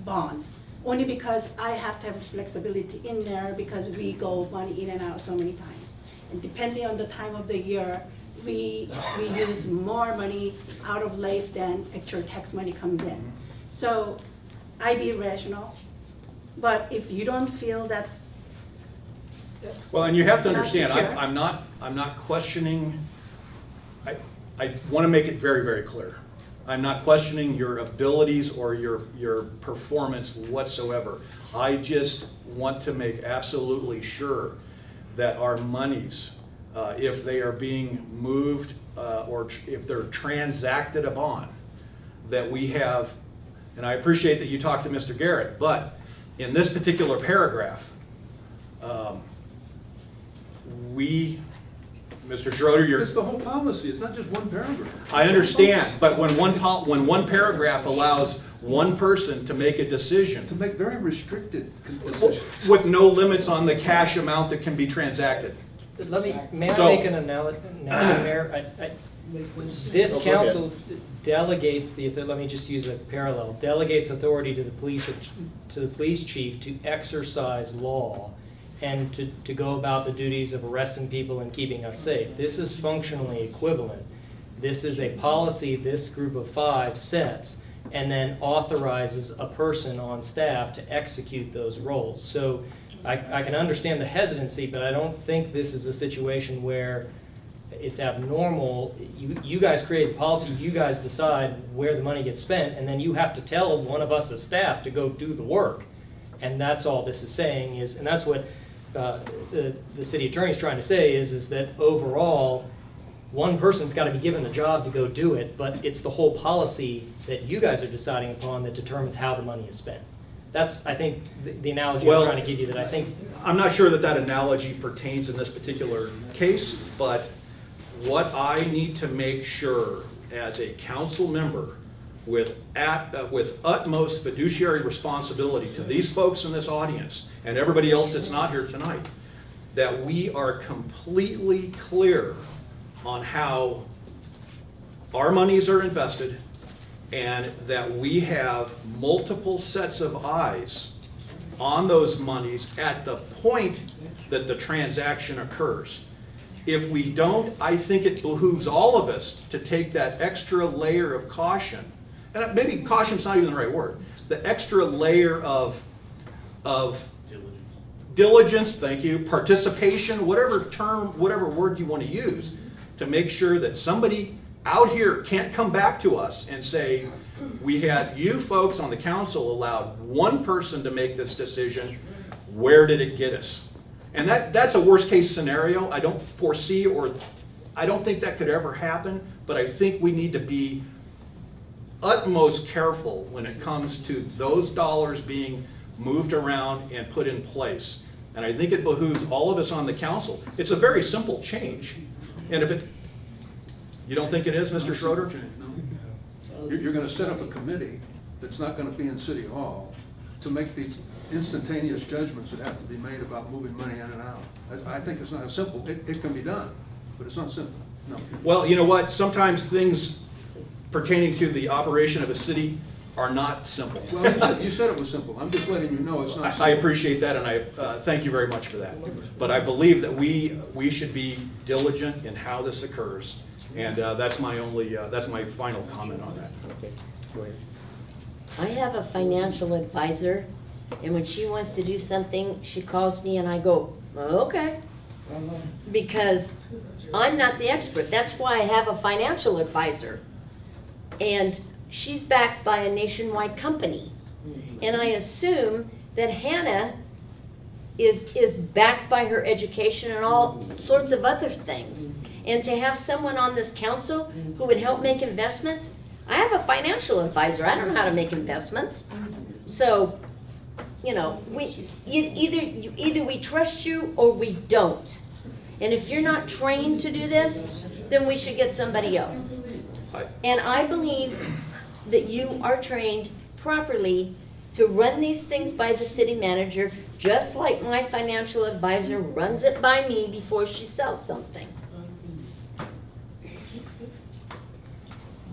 bonds, only because I have to have flexibility in there because we go money in and out so many times. And depending on the time of the year, we use more money out of life than actual tax money comes in. So I be rational, but if you don't feel that's Well, and you have to understand, secure. I'm not questioning, I want to make it very, very clear. I'm not questioning your abilities or your performance whatsoever. I just want to make absolutely sure that our monies, if they are being moved or if they're transacted upon, that we have, and I appreciate that you talked to Mr. Garrett, but in this particular paragraph, Mr. Schroeder, It's the whole policy, it's not just one paragraph. I understand, but when one paragraph allows one person to make a decision. To make very restricted decisions. With no limits on the cash amount that can be transacted. May I So- make an analogy, Mayor? This Oh, go ahead. council delegates let me just use a parallel, delegates authority to the police chief to exercise law and to go about the duties of arresting people and keeping us safe. This is functionally equivalent. This is a policy this group of 5 sets and then authorizes a person on staff to execute those roles. So I can understand the hesitancy, but I don't think this is a situation where it's abnormal. You guys create the policy, you guys decide where the money gets spent, and then you have to tell one of us as staff to go do the work. And that's all this is saying is, and that's what the city attorney's trying to say is that overall, one person's got to be given the job to go do it, but it's the whole policy that you guys are deciding upon that determines how the money is spent. That's, I think, the analogy Well, I'm trying to give you that I think. I'm not sure that analogy pertains in this particular case, but what I need to make sure as a council member with utmost fiduciary responsibility to these folks in this audience and everybody else that's not here tonight, that we are completely clear on how our monies are invested and that we have multiple sets of eyes on those monies at the point that the transaction occurs. If we don't, I think it behooves all of us to take that extra layer of caution, and maybe caution's not even the right word, the extra layer of diligence, thank you, participation, whatever term, whatever word you want to use, to make sure that somebody out here can't come back to us and say, we had you folks on the council allowed one person to make this decision, where did it get us? And that's a worst case scenario. I don't foresee, or I don't think that could ever happen, but I think we need to be utmost careful when it comes to those dollars being moved around and put in place. And I think it behooves all of us on the council. It's a very simple change. And if it, you don't think it is, Mr. Schroeder? No. You're gonna set up a committee that's not gonna be in City Hall to make these instantaneous judgments that have to be made about moving money in and out. I think it's not as simple. It can be done, but it's not simple, no. Well, you know what? Sometimes things pertaining to the operation of a city are not simple. Well, you said it was simple. I'm just letting you know it's not simple. I appreciate that, and I thank you very much for that. But I believe that we should be diligent in how this occurs, and that's my final comment on that. Okay, go ahead. I have a financial advisor, and when she wants to do something, she calls me and I go, okay. Because I'm not the expert. That's why I have a financial advisor. And she's backed by a nationwide company. And I assume that Hannah is backed by her education and all sorts of other things. And to have someone on this council who would help make investments, I have a financial advisor. I don't know how to make investments. So, you know, either we trust you or we don't. And if you're not trained to do this, then we should get somebody else. And I believe that you are trained properly to run these things by the city manager, just like my financial advisor runs it by me before she sells something.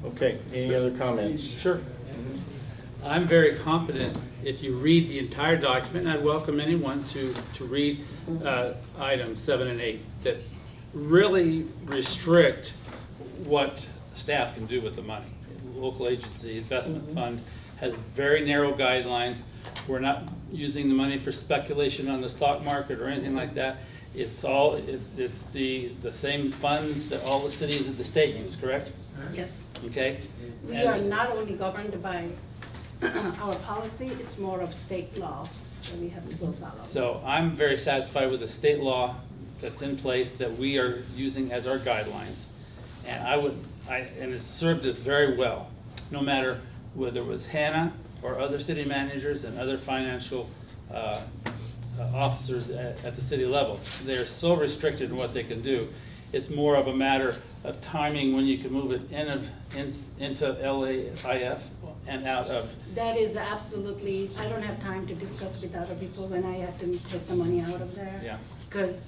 Okay, any other comments? Sure. I'm very confident if you read the entire document, and I'd welcome anyone to read items 7 and 8 that really restrict what staff can do with the money. Local agency investment fund has very narrow guidelines. We're not using the money for speculation on the stock market or anything like that. It's all, it's the same funds that all the cities of the state use, correct? Yes. Okay? We are not only governed by our policy, it's more of state law that we have to go follow. So I'm very satisfied with the state law that's in place that we are using as our guidelines. And and it's served us very well, no matter whether it was Hannah or other city managers and other financial officers at the city level. They're so restricted in what they can do. It's more of a matter of timing when you can move it into LAIF and out of. That is absolutely, I don't have time to discuss with other people when I have to take the money out of there. Yeah. Because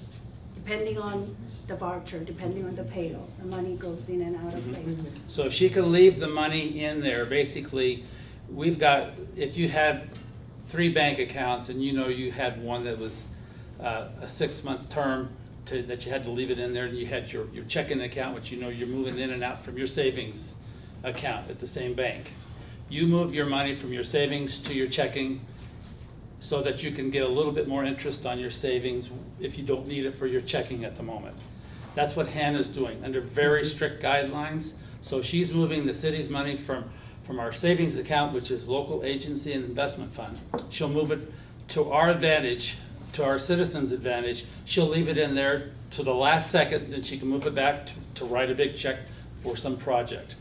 depending on the voucher, depending on the payroll, the money goes in and out of place. So she could leave the money in there. Basically, we've got, if you had 3 bank accounts and you know you had one that was a 6-month term that you had to leave it in there, and you had your checking account, which you know you're moving in and out from your savings account at the same bank. You move your money from your savings to your checking so that you can get a little bit more interest on your savings if you don't need it for your checking at the moment. That's what Hannah's doing under very strict guidelines. So she's moving the city's money from our savings account, which is local agency and investment fund. She'll move it to our advantage, to our citizens' advantage. She'll leave it in there to the last second, then she can move it back to write a big check for some project.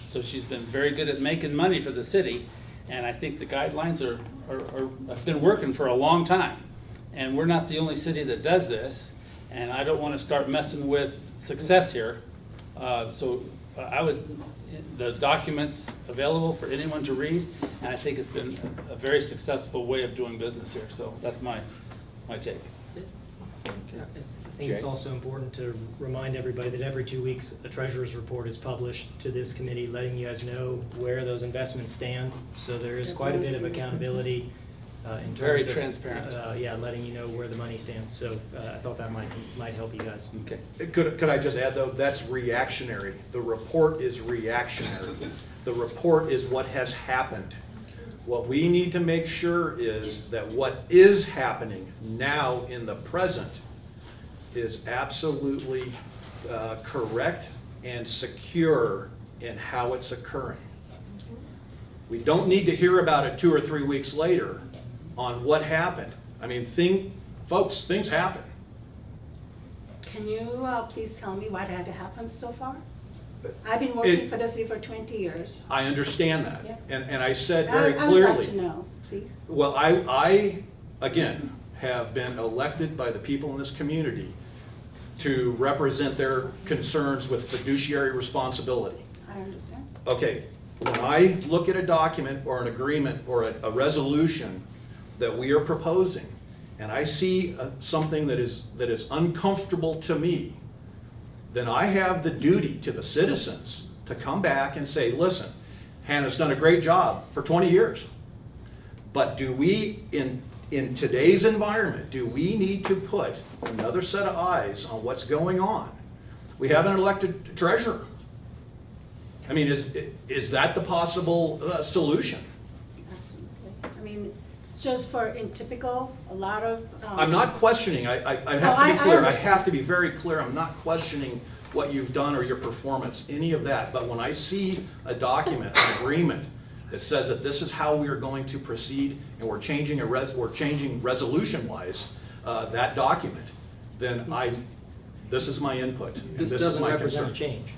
So she's been very good at making money for the city, and I think the guidelines have been working for a long time. And we're not the only city that does this, and I don't want to start messing with success here. The document's available for anyone to read, and I think it's been a very successful way of doing business here. So that's my take. I think it's also important to remind everybody that every 2 weeks, a treasurer's report is published to this committee, letting you guys know where those investments stand. So there is quite a bit of accountability in terms Very of, transparent. Yeah, letting you know where the money stands. So I thought that might help you guys. Okay. Could I just add, though, that's reactionary. The report is reactionary. The report is what has happened. What we need to make sure is that what is happening now in the present is absolutely correct and secure in how it's occurring. We don't need to hear about it 2 or 3 weeks later on what happened. I mean, folks, things happen. Can you please tell me what had happened so far? I've been working for the city for 20 years. I understand that. Yeah. And I said very I would clearly. like to know, please. Well, I, again, have been elected by the people in this community to represent their concerns with fiduciary responsibility. I understand. Okay, when I look at a document or an agreement or a resolution that we are proposing, and I see something that is uncomfortable to me, then I have the duty to the citizens to come back and say, listen, Hannah's done a great job for 20 years. But do we, in today's environment, do we need to put another set of eyes on what's going on? We have an elected treasurer. I mean, is that the possible solution? Absolutely. I mean, just for in typical, a lot of. I'm not questioning, I have to be clear, I have to be very clear, I'm not questioning what you've done or your performance, any of that. But when I see a document, an agreement that says that this is how we are going to proceed and we're changing resolution-wise that document, then this is my input. And This is doesn't my represent a concern. change.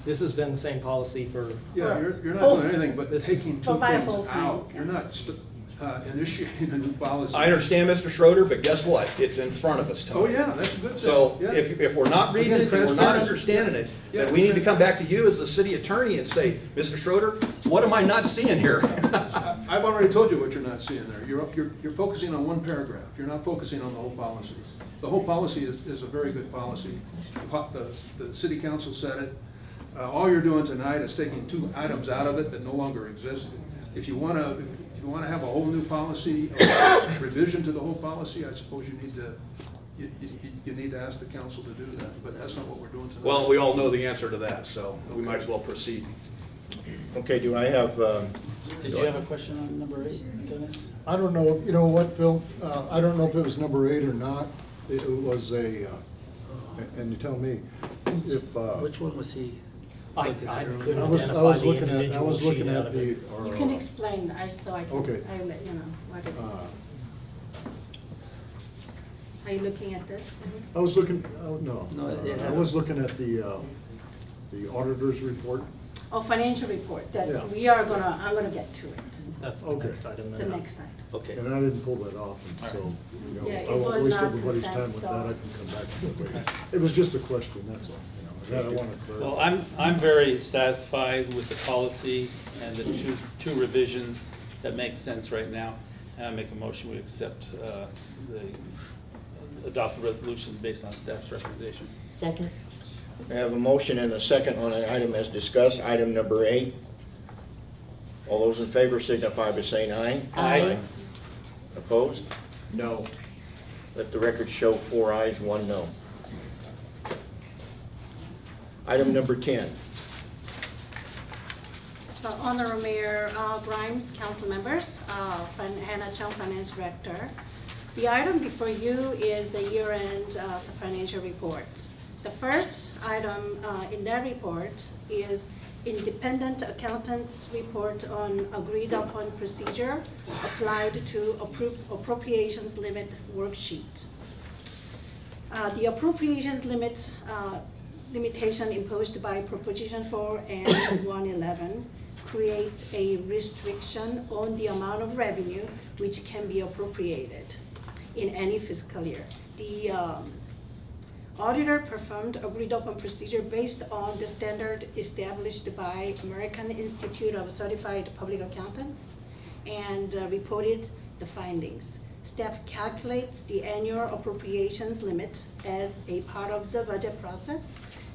This has been the same policy for. Yeah, you're not doing anything but This is- taking For two my things whole thing. out. You're not initiate a new policy. I understand, Mr. Schroeder, but guess what? It's in front of us tonight. Oh, yeah, that's a good thing. So Yeah. if we're not reading Again, it, and we're not transparency. understanding it, Yeah. then we need to come back to you as the city attorney and say, Mr. Schroeder, what am I not seeing here? I've already told you what you're not seeing there. You're focusing on one paragraph. You're not focusing on the whole policy. The whole policy is a very good policy. The city council said it. All you're doing tonight is taking 2 items out of it that no longer exist. If you want to have a whole new policy, or revision to the whole policy, I suppose you need to ask the council to do that. But that's not what we're doing tonight. Well, we all know the answer to that, so we might as well proceed. Okay, do I have, Did you have a question on number 8, Dennis? I don't know, you know what, Phil? I don't know if it was number 8 or not. It was and you tell me if. Which one was he? I looking at couldn't earlier? I was identify the looking at individual sheet out of the. it. You can explain, so I can, Okay. I'll let you know what it is. Are you looking at this? I was looking, oh, no. No, it I had was a- looking at the auditor's report. Oh, financial report, Yeah. that I'm gonna get to it, That's the Okay. next item. the then. next time. Okay. And I didn't pull that off, and so, you know, Yeah, I it won't was waste not everybody's time consent, with so- that. I can come back to it later. It was just a question, that's all, you know, that I want to clarify. Well, I'm very satisfied with the policy and the two revisions that make sense right now. And I make a motion, we accept adopt the resolution based on staff's recommendation. Second. I have a motion and a second on an item as discussed, item number 8. All those in favor signify by saying aye. Aye. Opposed? No. Let the record show 4 ayes, 1 no. Item number 10. So Honorable Mayor Grimes, council members, Hannah Chung, Finance Director. The item before you is the year-end financial report. The first item in that report is independent accountant's report on agreed upon procedure applied to appropriations limit worksheet. The appropriations limitation imposed by Proposition 4 and 111 creates a restriction on the amount of revenue which can be appropriated in any fiscal year. The auditor performed agreed upon procedure based on the standard established by American Institute of Certified Public Accountants and reported the findings. Staff calculates the annual appropriations limit as a part of the budget process.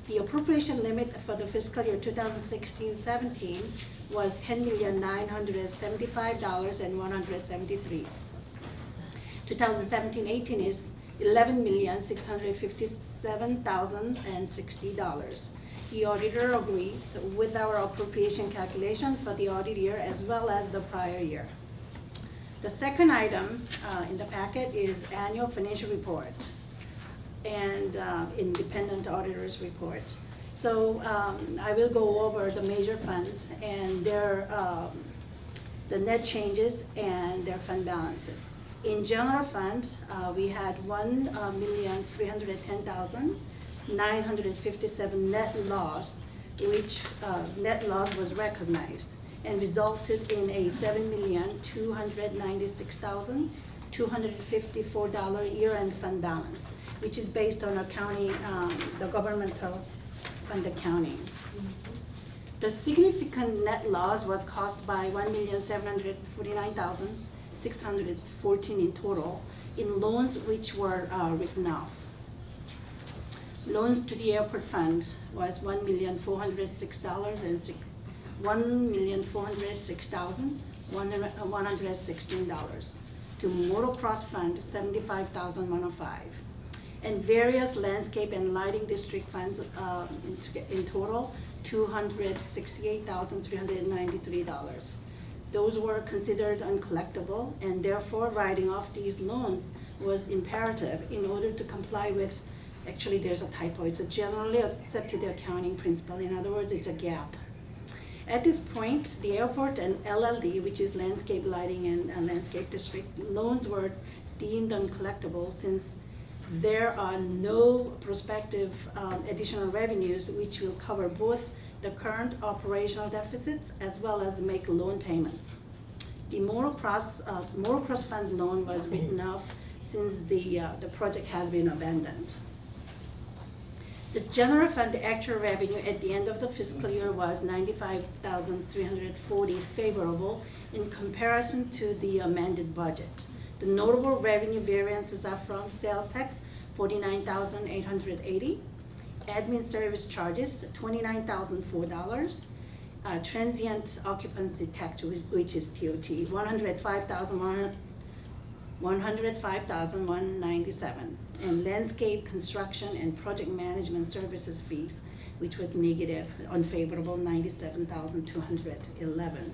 The appropriation limit for the fiscal year 2016-17 was $10,975,173. 2017-18 is $11,657,060. The auditor agrees with our appropriation calculation for the audit year as well as the prior year. The second item in the packet is annual financial report and independent auditor's report. So I will go over the major funds and their the net changes and their fund balances. In general fund, we had $1,310,957 net loss, which net loss was recognized and resulted in a $7,296,254 year-end fund balance, which is based on accounting, the governmental fund accounting. The significant net loss was caused by $1,749,614 in total in loans which were written off. Loans to the airport fund was $1,406,116. To motocross fund, $75,105. And various landscape and lighting district funds in total, $268,393. Those were considered uncollectible, and therefore writing off these loans was imperative in order to comply with, actually there's a typo, it's a generally accepted accounting principle. In other words, it's a gap. At this point, the airport and LLD, which is landscape lighting and landscape district, loans were deemed uncollectible since there are no prospective additional revenues which will cover both the current operational deficits as well as make loan payments. The motocross fund loan was written off since the project has been abandoned. The general fund actual revenue at the end of the fiscal year was $95,340 favorable in comparison to the amended budget. The notable revenue variances are from sales tax, $49,880, admin service charges, $29,004, transient occupancy tax, which is TOT, $105,197, and landscape construction and project management services fees, which was negative, unfavorable, $97,211.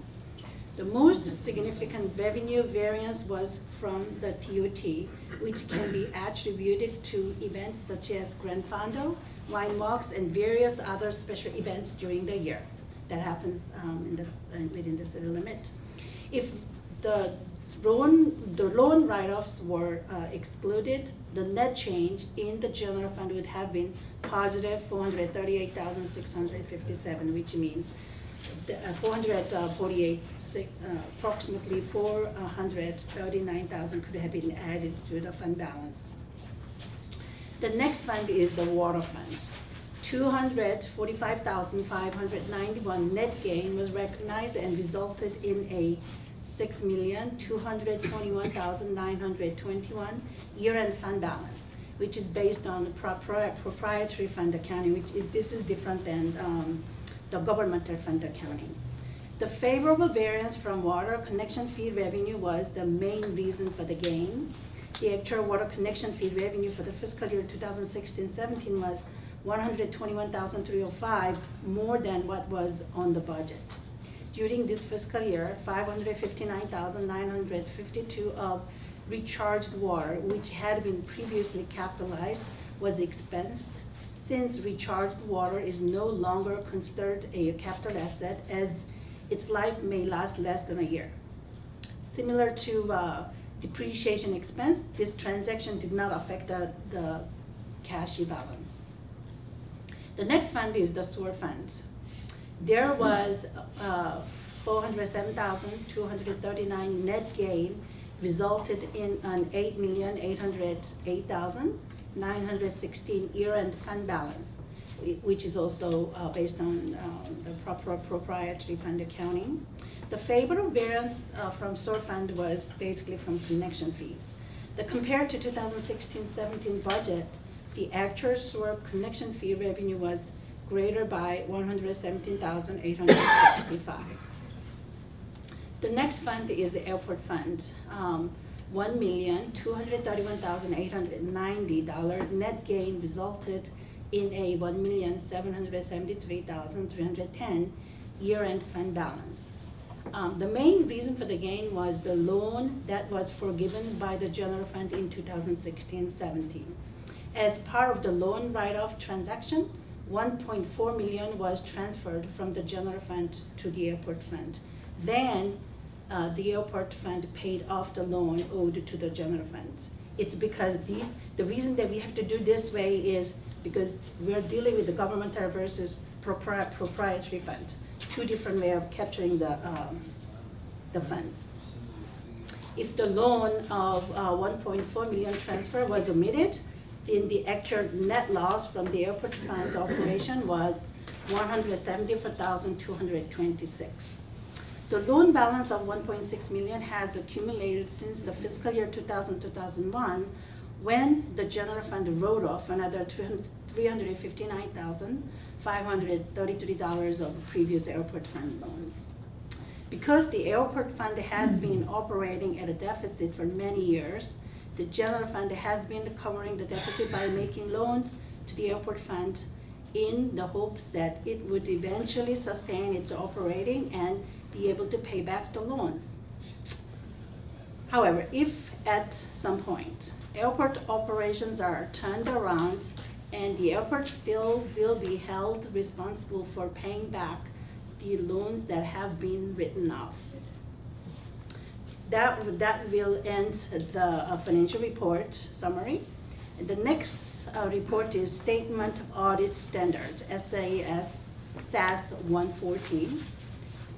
The most significant revenue variance was from the TOT, which can be attributed to events such as Grand Fondo, wine walks, and various other special events during the year that happens within the city limit. If the loan write-offs were excluded, the net change in the general fund would have been positive $438,657, which means approximately $439,000 could have been added to the fund balance. The next fund is the water fund. $245,591 net gain was recognized and resulted in a $6,221,921 year-end fund balance, which is based on proprietary fund accounting, this is different than the governmental fund accounting. The favorable variance from water connection fee revenue was the main reason for the gain. The actual water connection fee revenue for the fiscal year 2016-17 was $121,305, more than what was on the budget. During this fiscal year, $559,952 of recharged water, which had been previously capitalized, was expensed, since recharged water is no longer considered a capital asset, as its life may last less than a year. Similar to depreciation expense, this transaction did not affect the cash balance. The next fund is the sewer fund. There was $407,239 net gain, resulted in an $8,808,916 year-end fund balance, which is also based on the proper proprietary fund accounting. The favorable variance from sewer fund was basically from connection fees. Compared to 2016-17 budget, the actual sewer connection fee revenue was greater by $117,865. The next fund is the airport fund. $1,231,890 net gain resulted in a $1,773,310 year-end fund balance. The main reason for the gain was the loan that was forgiven by the general fund in 2016-17. As part of the loan write-off transaction, $1.4 million was transferred from the general fund to the airport fund. Then the airport fund paid off the loan owed to the general fund. It's because the reason that we have to do this way is because we're dealing with the governmental versus proprietary fund, two different ways of capturing the funds. If the loan of 1.4 million transfer was omitted, then the actual net loss from the airport fund operation was $174,226. The loan balance of 1.6 million has accumulated since the fiscal year 2000-2001, when the general fund wrote off another $359,533 of previous airport fund loans. Because the airport fund has been operating at a deficit for many years, the general fund has been covering the deficit by making loans to the airport fund in the hopes that it would eventually sustain its operating and be able to pay back the loans. However, if at some point airport operations are turned around and the airport still will be held responsible for paying back the loans that have been written off. That will end the financial report summary. And the next report is Statement of Audit Standards, SAS 114.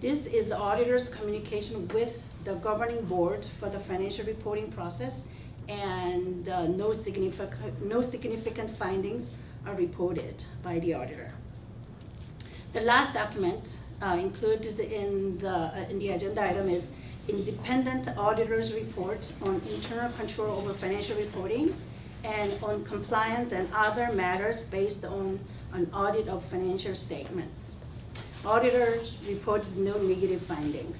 This is the auditor's communication with the governing board for the financial reporting process, and no significant findings are reported by the auditor. The last document included in the agenda item is independent auditor's report on internal control over financial reporting and on compliance and other matters based on an audit of financial statements. Auditors reported no negative findings.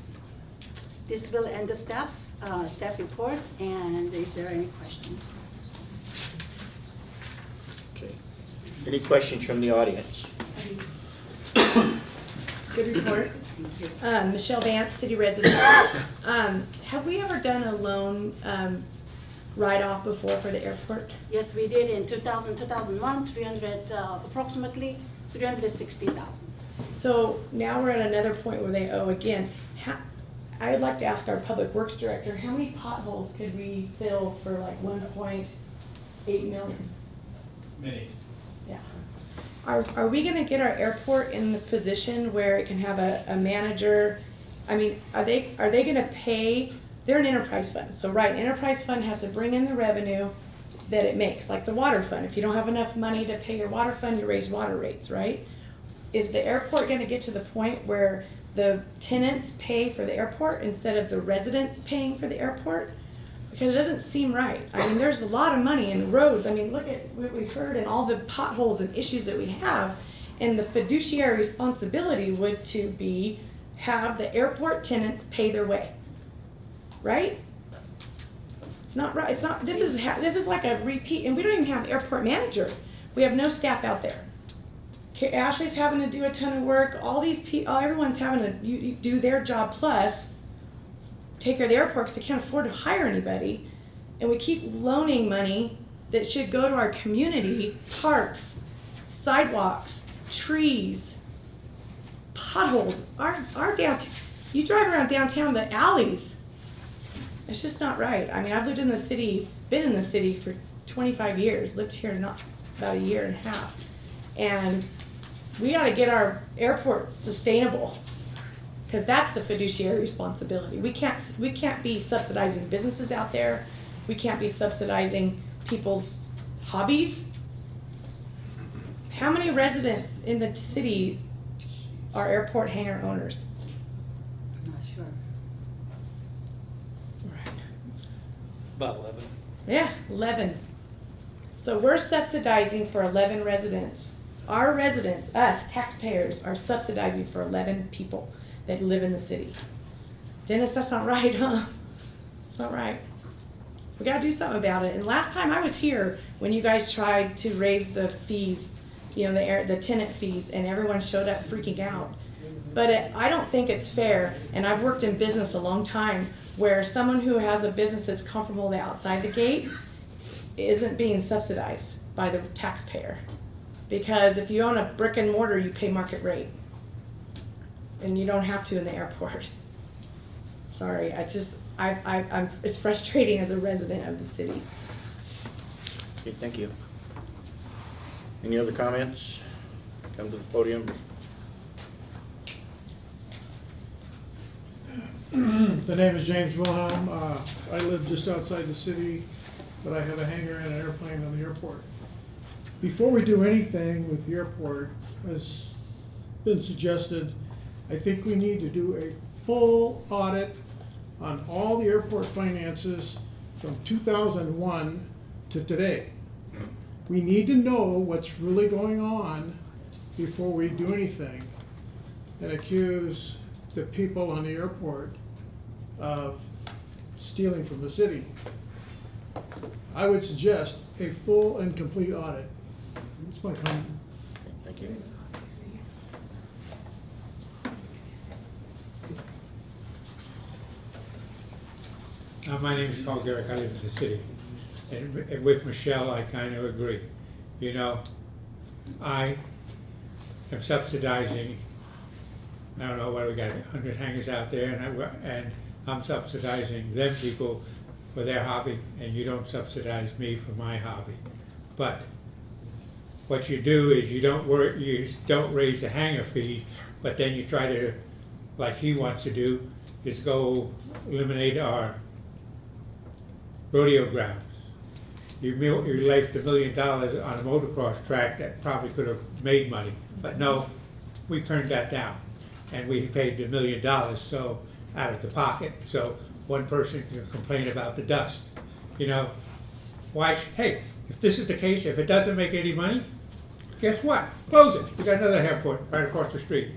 This will end the staff report, and is there any questions? Okay. Any questions from the audience? Good report. Michelle Vance, city resident. Have we ever done a loan write-off before for the airport? Yes, we did in 2001, approximately 360,000. So now we're at another point where they owe again. I would like to ask our public works director, how many potholes could we fill for like 1.8 million? Many. Yeah. Are we gonna get our airport in the position where it can have a manager? I mean, are they gonna pay? They're an enterprise fund, so right, enterprise fund has to bring in the revenue that it makes, like the water fund. If you don't have enough money to pay your water fund, you raise water rates, right? Is the airport gonna get to the point where the tenants pay for the airport instead of the residents paying for the airport? Because it doesn't seem right. I mean, there's a lot of money in roads. I mean, look at what we've heard and all the potholes and issues that we have. And the fiduciary responsibility would to be have the airport tenants pay their way, right? It's not right. It's not. This is like a repeat, and we don't even have the airport manager. We have no staff out there. Ashley's having to do a ton of work. All these people, everyone's having to do their job plus take care of the airport because they can't afford to hire anybody. And we keep loaning money that should go to our community, parks, sidewalks, trees, potholes. Our downtown, you drive around downtown, the alleys, it's just not right. I mean, I've lived in the city, been in the city for 25 years, lived here not about a year and a half. And we ought to get our airport sustainable, because that's the fiduciary responsibility. We can't be subsidizing businesses out there. We can't be subsidizing people's hobbies. How many residents in the city are airport hangar owners? I'm not sure. Right. About 11. Yeah, 11. So we're subsidizing for 11 residents. Our residents, us, taxpayers, are subsidizing for 11 people that live in the city. Dennis, that's not right, huh? It's not right. We gotta do something about it. And last time I was here, when you guys tried to raise the fees, you know, the tenant fees, and everyone showed up freaking out. But I don't think it's fair, and I've worked in business a long time, where someone who has a business that's comfortable outside the gate isn't being subsidized by the taxpayer. Because if you own a brick and mortar, you pay market rate. And you don't have to in the airport. Sorry, it's frustrating as a resident of the city. Okay, thank you. Any other comments? Come to the podium. The name is James Wilhelm. I live just outside the city, but I have a hangar and an airplane on the airport. Before we do anything with the airport, as been suggested, I think we need to do a full audit on all the airport finances from 2001 to today. We need to know what's really going on before we do anything and accuse the people on the airport of stealing from the city. I would suggest a full and complete audit. That's my comment. Thank you. My name is Carl Garrick, I live in the city. And with Michelle, I kind of agree. You know, I am subsidizing, I don't know what we got, 100 hangars out there, and I'm subsidizing them people for their hobby, and you don't subsidize me for my hobby. But what you do is you don't raise the hangar fees, but then you try to like he wants to do, is go eliminate our rodeo grounds. You left $1 million on a motocross track that probably could have made money, but no, we turned that down. And we paid $1 million so out of the pocket, so one person can complain about the dust. You know, hey, if this is the case, if it doesn't make any money, guess what? Close it. We got another airport right across the street.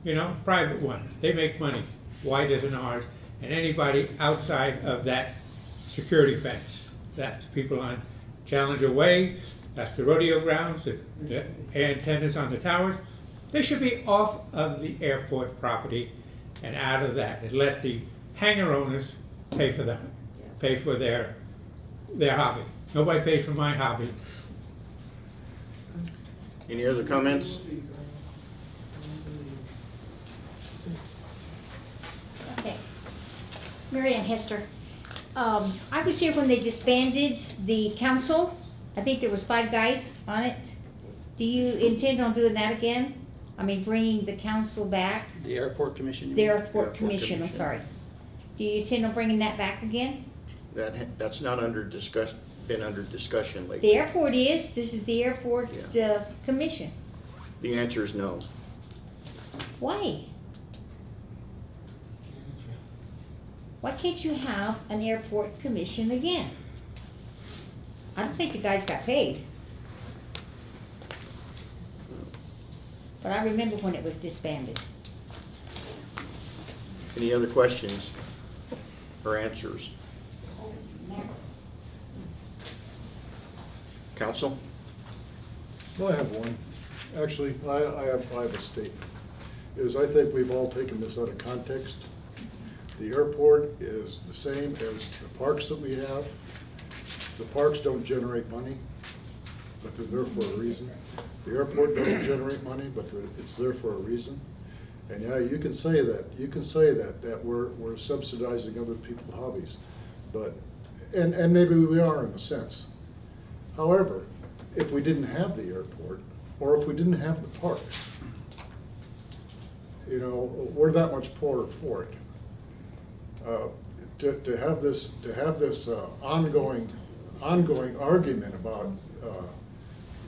You know, private one. They make money. Why doesn't ours? And anybody outside of that security fence, that's people on Challenger Way, that's the rodeo grounds, the antennas on the towers, they should be off of the airport property and out of that, and let the hangar owners pay for their hobby. Nobody pays for my hobby. Any other comments? Okay. Mary Ann Hester. I was here when they disbanded the council. I think there was 5 guys on it. Do you intend on doing that again? I mean, bringing the council back? The airport commission? The airport commission, I'm sorry. Do you intend on bringing that back again? That's not been under discussion lately. The airport is. This is the airport commission. The answer is no. Why? Why can't you have an airport commission again? I don't think the guys got paid. But I remember when it was disbanded. Any other questions or answers? Council? Well, I have one. Actually, I have a statement. I think we've all taken this out of context. The airport is the same as the parks that we have. The parks don't generate money, but they're there for a reason. The airport doesn't generate money, but it's there for a reason. And yeah, you can say that. You can say that we're subsidizing other people's hobbies, but and maybe we are in a sense. However, if we didn't have the airport, or if we didn't have the parks, you know, we're that much poorer for it. To have this ongoing argument about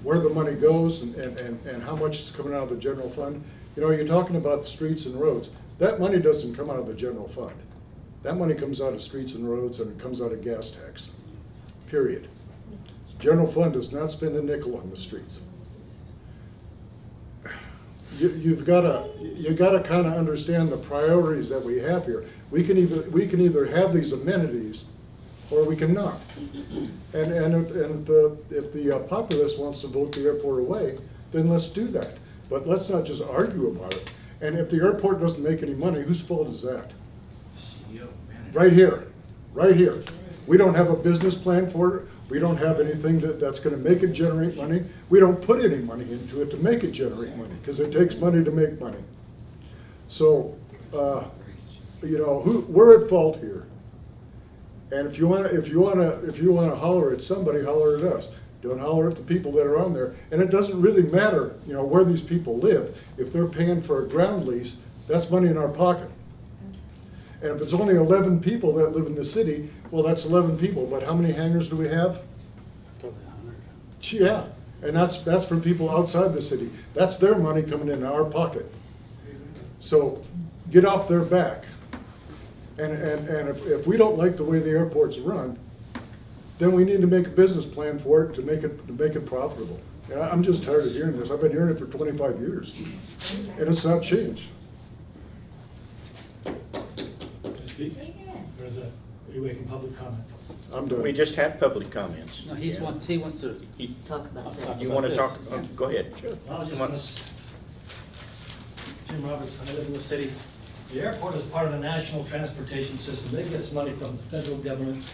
where the money goes and how much is coming out of the general fund. You know, you're talking about the streets and roads. That money doesn't come out of the general fund. That money comes out of streets and roads, and it comes out of gas tax, period. General fund does not spend a nickel on the streets. You've got to kind of understand the priorities that we have here. We can either have these amenities, or we cannot. And if the populace wants to vote the airport away, then let's do that. But let's not just argue about it. And if the airport doesn't make any money, whose fault is that? CEO, manager. Right here, right here. We don't have a business plan for it. We don't have anything that's going to make it generate money. We don't put any money into it to make it generate money, because it takes money to make money. So, you know, we're at fault here. And if you want to holler at somebody, holler at us. Don't holler at the people that are on there. And it doesn't really matter, you know, where these people live. If they're paying for a ground lease, that's money in our pocket. And if it's only 11 people that live in the city, well, that's 11 people. But how many hangars do we have? Probably 100. Yeah, and that's from people outside the city. That's their money coming into our pocket. So get off their back. And if we don't like the way the airport's run, then we need to make a business plan for it to make it profitable. And I'm just tired of hearing this. I've been hearing it for 25 years, and it's not changed. Or is that, are you waiting for public comment? I'm done. We just had public comments. No, he wants to talk about this. You want to talk? Go ahead. Sure. I was just going to, Jim Roberts, I live in the city. The airport is part of the national transportation system. It gets money from the federal government,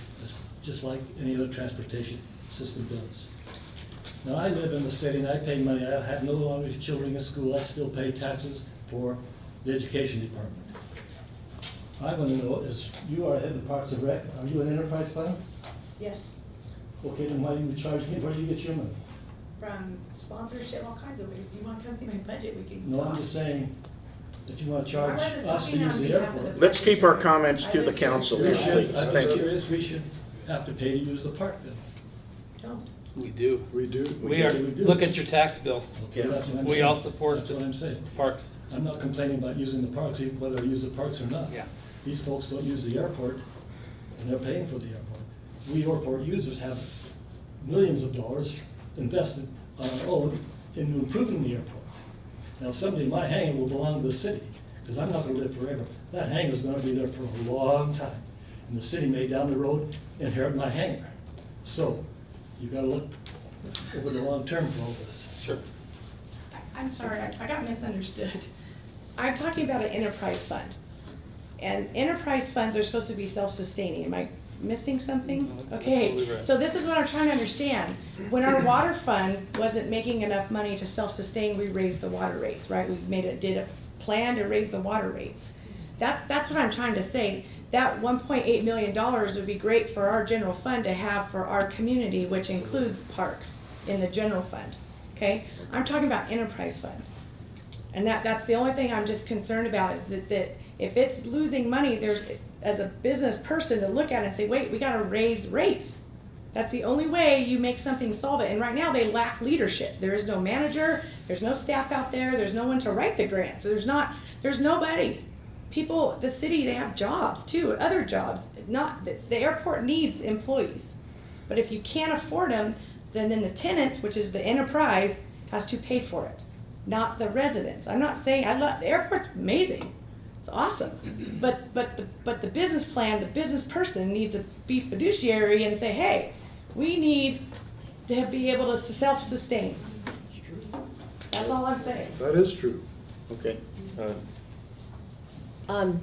just like any other transportation system does. Now, I live in the city and I pay money. I have no longer children in school. I still pay taxes for the education department. I want to know, as you are head of Parks and Rec, are you an enterprise fund? Yes, Okay, then why do you charge me? Where do you get your money? from sponsorship, all kinds of ways. You want to come see my budget, we can No, talk. I'm just saying, If you want to charge wasn't us to talking use on the behalf airport. of Let's keep our comments to the council, We please. should, I'm Thank just you. curious, we should have to pay to use the park then. No. We do. We do. We are, We do. look at your tax bill. Okay, that's what I'm We saying. all support That's what I'm saying. parks. I'm not complaining about using the parks, even whether I use the parks or not. Yeah. These folks don't use the airport, and they're paying for the airport. We airport users have millions of dollars invested on our own in improving the airport. Now, someday my hangar will belong to the city, because I'm not gonna live forever. That hangar's gonna be there for a long time, and the city may down the road inherit my hangar. So, you gotta look over the long term for all this. Sure. I'm sorry, I got misunderstood. I'm talking about an enterprise fund. And enterprise funds are supposed to be self-sustaining. Am I missing something? No, that's Okay, absolutely right. so this is what I'm trying to understand. When our water fund wasn't making enough money to self-sustain, we raised the water rates, right? We did a plan to raise the water rates. That's what I'm trying to say. That $1.8 million would be great for our general fund to have for our community, which includes parks in the general fund, okay? I'm talking about enterprise fund. And that's the only thing I'm just concerned about is that if it's losing money, there's, as a business person, to look at it and say, wait, we gotta raise rates. That's the only way you make something solve it. And right now they lack leadership. There is no manager, there's no staff out there, there's no one to write the grants. There's nobody. People, the city, they have jobs too, other jobs. The airport needs employees. But if you can't afford them, then the tenants, which is the enterprise, has to pay for it, not the residents. I'm not saying, the airport's amazing. It's awesome. But the business plan, the business person needs to be fiduciary and say, hey, we need to be able to self-sustain. That's all I'm saying. That is true. Okay. I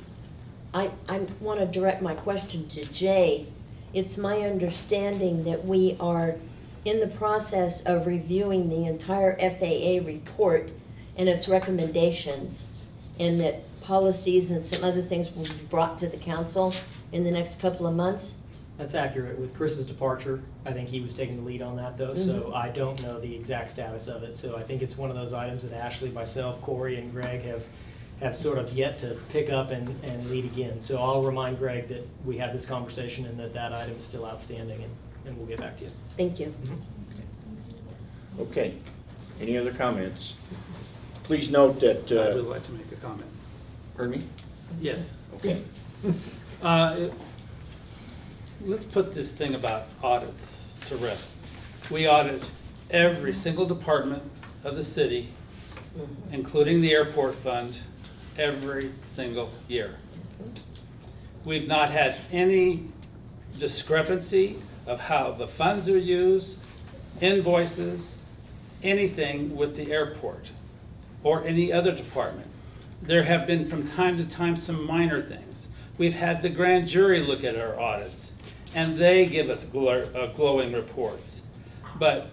want to direct my question to Jay. It's my understanding that we are in the process of reviewing the entire FAA report and its recommendations, and that policies and some other things will be brought to the council in the next couple of months. That's accurate. With Chris's departure, I think he was taking the lead on that though, so I don't know the exact status of it. So I think it's one of those items that Ashley, myself, Corey, and Greg have sort of yet to pick up and lead again. So I'll remind Greg that we had this conversation and that item is still outstanding, and we'll get back to you. Thank you. Okay. Any other comments? Please note that. I would like to make a comment. Pardon me? Yes. Okay. Let's put this thing about audits to rest. We audit every single department of the city, including the airport fund, every single year. We've not had any discrepancy of how the funds are used, invoices, anything with the airport or any other department. There have been from time to time some minor things. We've had the grand jury look at our audits, and they give us glowing reports. But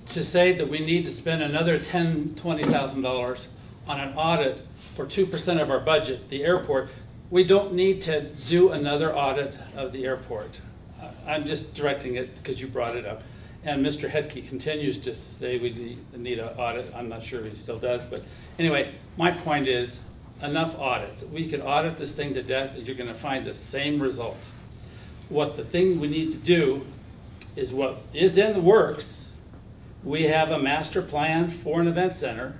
to say that we need to spend another $10,000, $20,000 on an audit for 2% of our budget, the airport, we don't need to do another audit of the airport. I'm just directing it because you brought it up. And Mr. Hedke continues to say we need an audit. I'm not sure he still does, but anyway, my point is enough audits. We could audit this thing to death and you're gonna find the same result. What the thing we need to do is what is in the works. We have a master plan for an event center,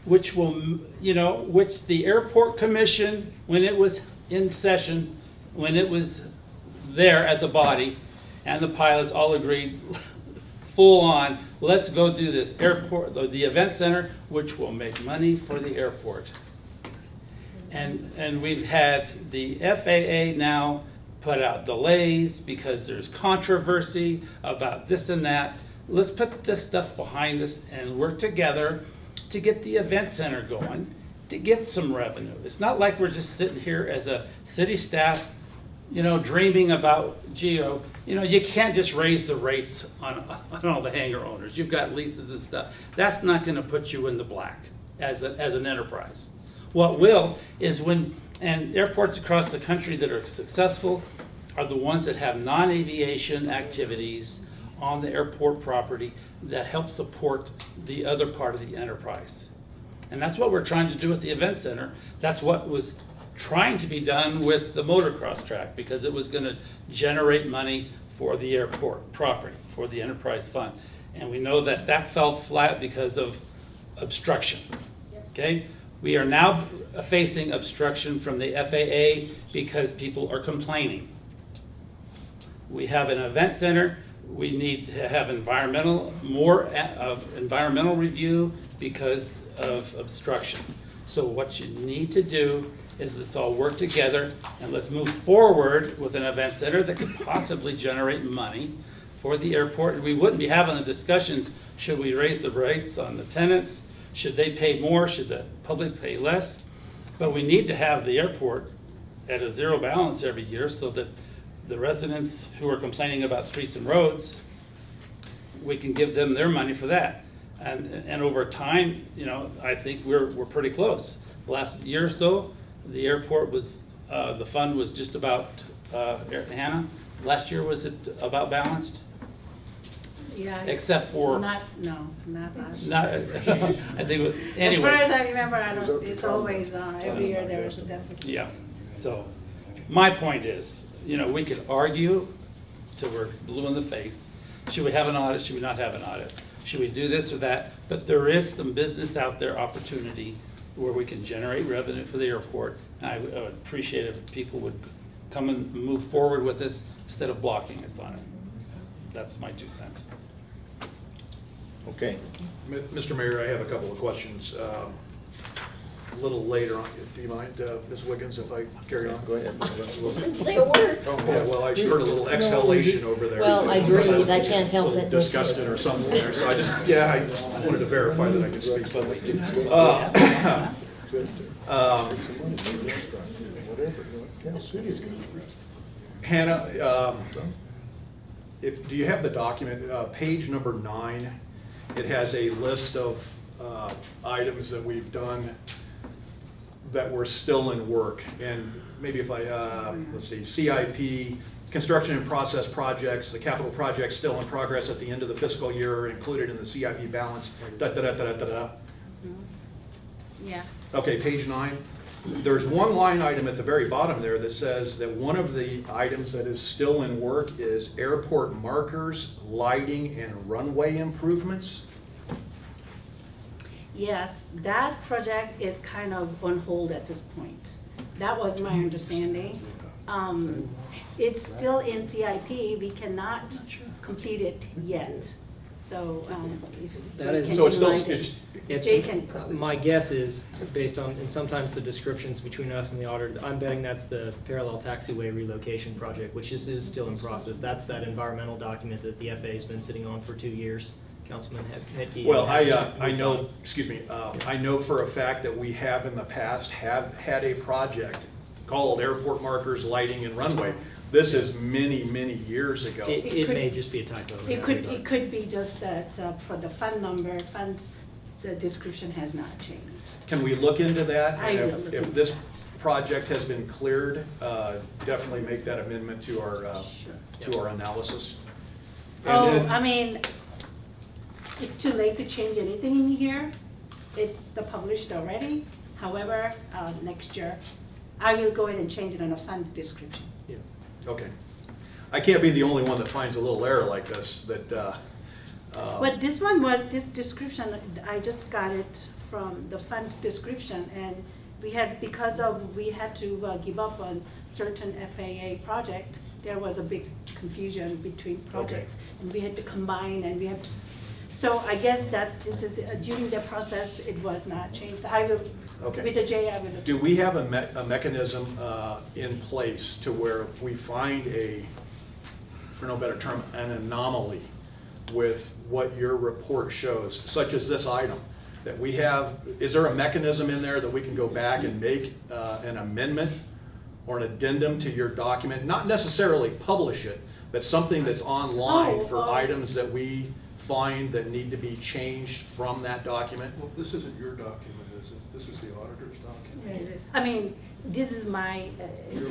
which will, which the airport commission, when it was in session, when it was there as a body, and the pilots all agreed, full on, let's go do this airport, the event center, which will make money for the airport. And we've had the FAA now put out delays because there's controversy about this and that. Let's put this stuff behind us and work together to get the event center going, to get some revenue. It's not like we're just sitting here as a city staff, dreaming about GEO. You can't just raise the rates on all the hangar owners. You've got leases and stuff. That's not going to put you in the black as an enterprise. What will is and airports across the country that are successful are the ones that have non-aviation activities on the airport property that help support the other part of the enterprise. And that's what we're trying to do with the event center. That's what was trying to be done with the motocross track, because it was gonna generate money for the airport property, for the enterprise fund. And we know that that fell flat because of obstruction, okay? We are now facing obstruction from the FAA because people are complaining. We have an event center, we need to have more environmental review because of obstruction. So what you need to do is let's all work together and let's move forward with an event center that could possibly generate money for the airport. And we wouldn't be having the discussions, should we raise the rates on the tenants? Should they pay more? Should the public pay less? But we need to have the airport at a zero balance every year so that the residents who are complaining about streets and roads, we can give them their money for that. And over time, you know, I think we're pretty close. The last year or so, the airport was, the fund was just about, Hannah, last year was it about balanced? Yeah. Except for. Not last year. Not, I think, it was- anyway. As far as I remember, it's always, every year there is a deficit. Yeah, so my point is, you know, we could argue till we're blue in the face. Should we have an audit? Should we not have an audit? Should we do this or that? But there is some business out there opportunity where we can generate revenue for the airport. And I would appreciate it if people would come and move forward with this instead of blocking us on it. That's my 2 cents. Okay. Mr. Mayor, I have a couple of questions. A little later on, do you mind, Ms. Wiggins, if I carry on? Go ahead. Didn't say a word. Oh, yeah, well, I heard a little exhalation over there. Well, I breathe, I can't help it. Disgusted or something there, so I just wanted to verify that I could speak. Hannah, do you have the document, page number 9? It has a list of items that we've done that were still in work. And maybe if I, let's see, CIP, construction and process projects, the capital projects still in progress at the end of the fiscal year are included in the CIP balance, Yeah. Okay, page 9. There's one line item at the very bottom there that says that one of the items that is still in work is airport markers, lighting, and runway improvements. Yes, that project is kind of on hold at this point. That was my understanding. It's still in CIP, we cannot complete it yet. So, if That is, Jay so can remind us. Jay can- my guess is, based on, and sometimes the descriptions between us and the auditor, I'm betting that's the parallel taxiway relocation project, which is still in process. That's that environmental document that the FAA's been sitting on for 2 years. Councilman Hickey. Well, I know, excuse me, I know for a fact that we have in the past have had a project called airport markers, lighting, and runway. This is many, many years ago. It may just be a typo. It could be just that for the fund number, funds, the description has not changed. Can we look into that? I And will if- look If into this project has been cleared, definitely make that amendment to our analysis. And Oh, then- I mean, it's too late to change anything in here. It's published already. However, next year, I will go in and change it on a fund description. Yeah. Okay. I can't be the only one that finds a little error like this, that, But this one was, this description, I just got it from the fund description, and we had, because of, we had to give up on certain FAA project, there was a big confusion between projects, and we had to combine, and we have to, so I guess this is, during the process, it was not changed. I will, Okay. with the J, I will. do we have a mechanism in place to where if we find for no better term, an anomaly with what your report shows, such as this item, that we have, is there a mechanism in there that we can go back and make an amendment or an addendum to your document? Not necessarily publish it, but something that's online for items that we find that need to be changed from that document? Well, this isn't your document, is it? This is the auditor's document. It is. I mean, this is my,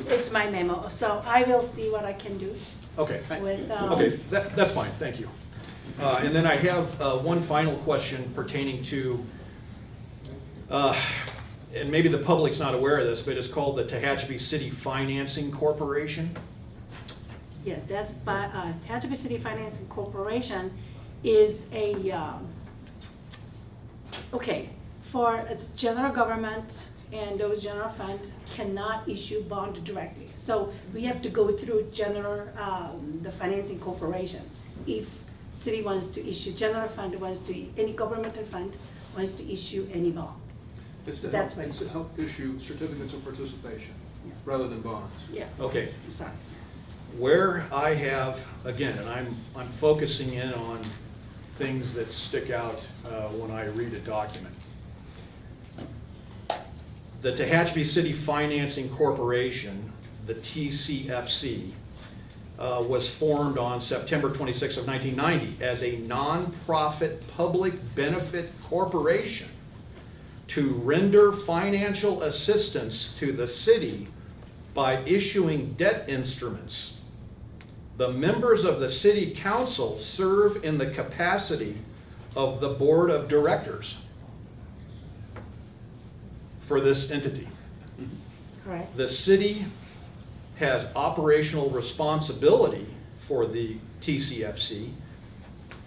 it's my memo, so I will see what I can do. Okay. With, Okay, that's fine, thank you. And then I have one final question pertaining to And maybe the public's not aware of this, but it's called the Tehachapi City Financing Corporation. Yeah, that's by, Tehachapi City Financing Corporation is a, okay, for general government and those general fund cannot issue bond directly. So we have to go through the financing corporation. If city wants to issue, general fund wants to, any governmental fund wants to issue any bonds. It's So to that's help, what it's to help issue certificates of participation Yeah. rather than bonds. Yeah. Okay. Sorry. Where I have, again, and I'm focusing in on things that stick out when I read a document. The Tehachapi City Financing Corporation, the TCFC, was formed on September 26 of 1990 as a nonprofit public benefit corporation to render financial assistance to the city by issuing debt instruments. The members of the city council serve in the capacity of the board of directors for this entity. Correct. The city has operational responsibility for the TCFC,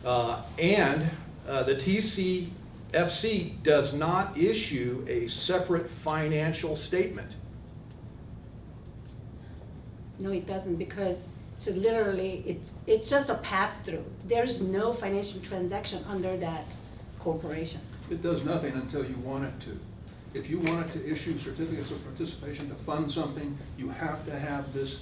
and the TCFC does not issue a separate financial statement. No, it doesn't, because so literally it's just a pass-through. There's no financial transaction under that corporation. It does nothing until you want it to. If you want it to issue certificates of participation to fund something, you have to have this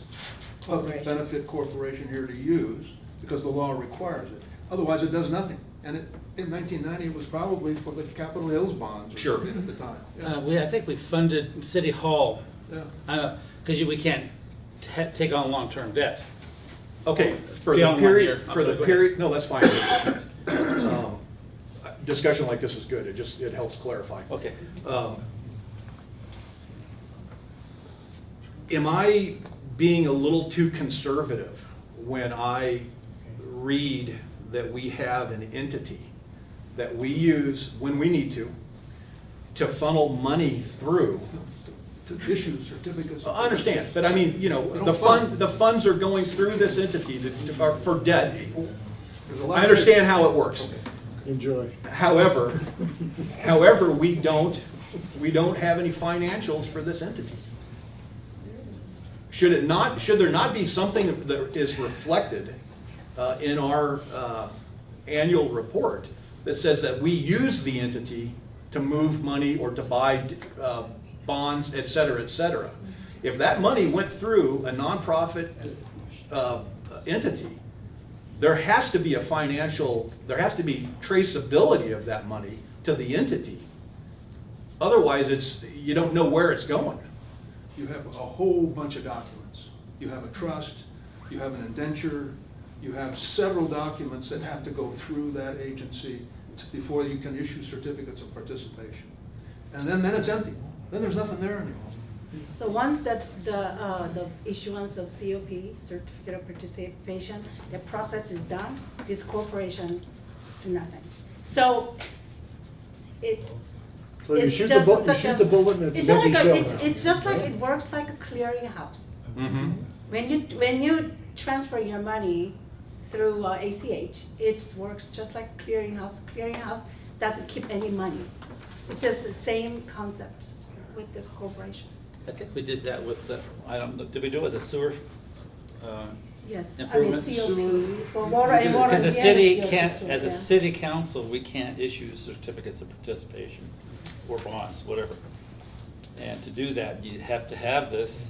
public benefit corporation here to use because the law requires it. Otherwise, it does nothing. And in 1990, it was probably for the Capitol Hills bonds or Sure. something at the time. I think we funded City Hall, Yeah. because we can't take on long-term debt. Okay, for the Beyond 1 period, year. I'm for sorry, the go period, no, that's fine. Discussion like this is good, it helps clarify. Okay. Am I being a little too conservative when I read that we have an entity that we use when we need to funnel money through? To issue certificates. I understand, but I mean, you know, the funds are going through this entity for debt. I understand how it works. Enjoy. However, we don't have any financials for this entity. Should there not be something that is reflected in our annual report that says that we use the entity to move money or to buy bonds, et cetera, et cetera? If that money went through a nonprofit entity, there has to be traceability of that money to the entity. Otherwise, you don't know where it's going. You have a whole bunch of documents. You have a trust, you have an indenture, you have several documents that have to go through that agency before you can issue certificates of participation. And then it's empty. Then there's nothing there anymore. So once that the issuance of COP, certificate of participation, the process is done, this corporation do nothing. So So you it's shoot just the bullet, such a- and it's it's an like empty a, shell now. it's just like it works like a clearinghouse. Mm-hmm. When you transfer your money through ACH, it works just like clearinghouse. Clearinghouse doesn't keep any money. It's just the same concept with this corporation. I think we did that with the, did we do it with the sewer? Yes, Improvements? COP for water and water. Because the yeah, city COP, can't, as a yeah. city council, we can't issue certificates of participation or bonds, whatever. And to do that, you have to have this.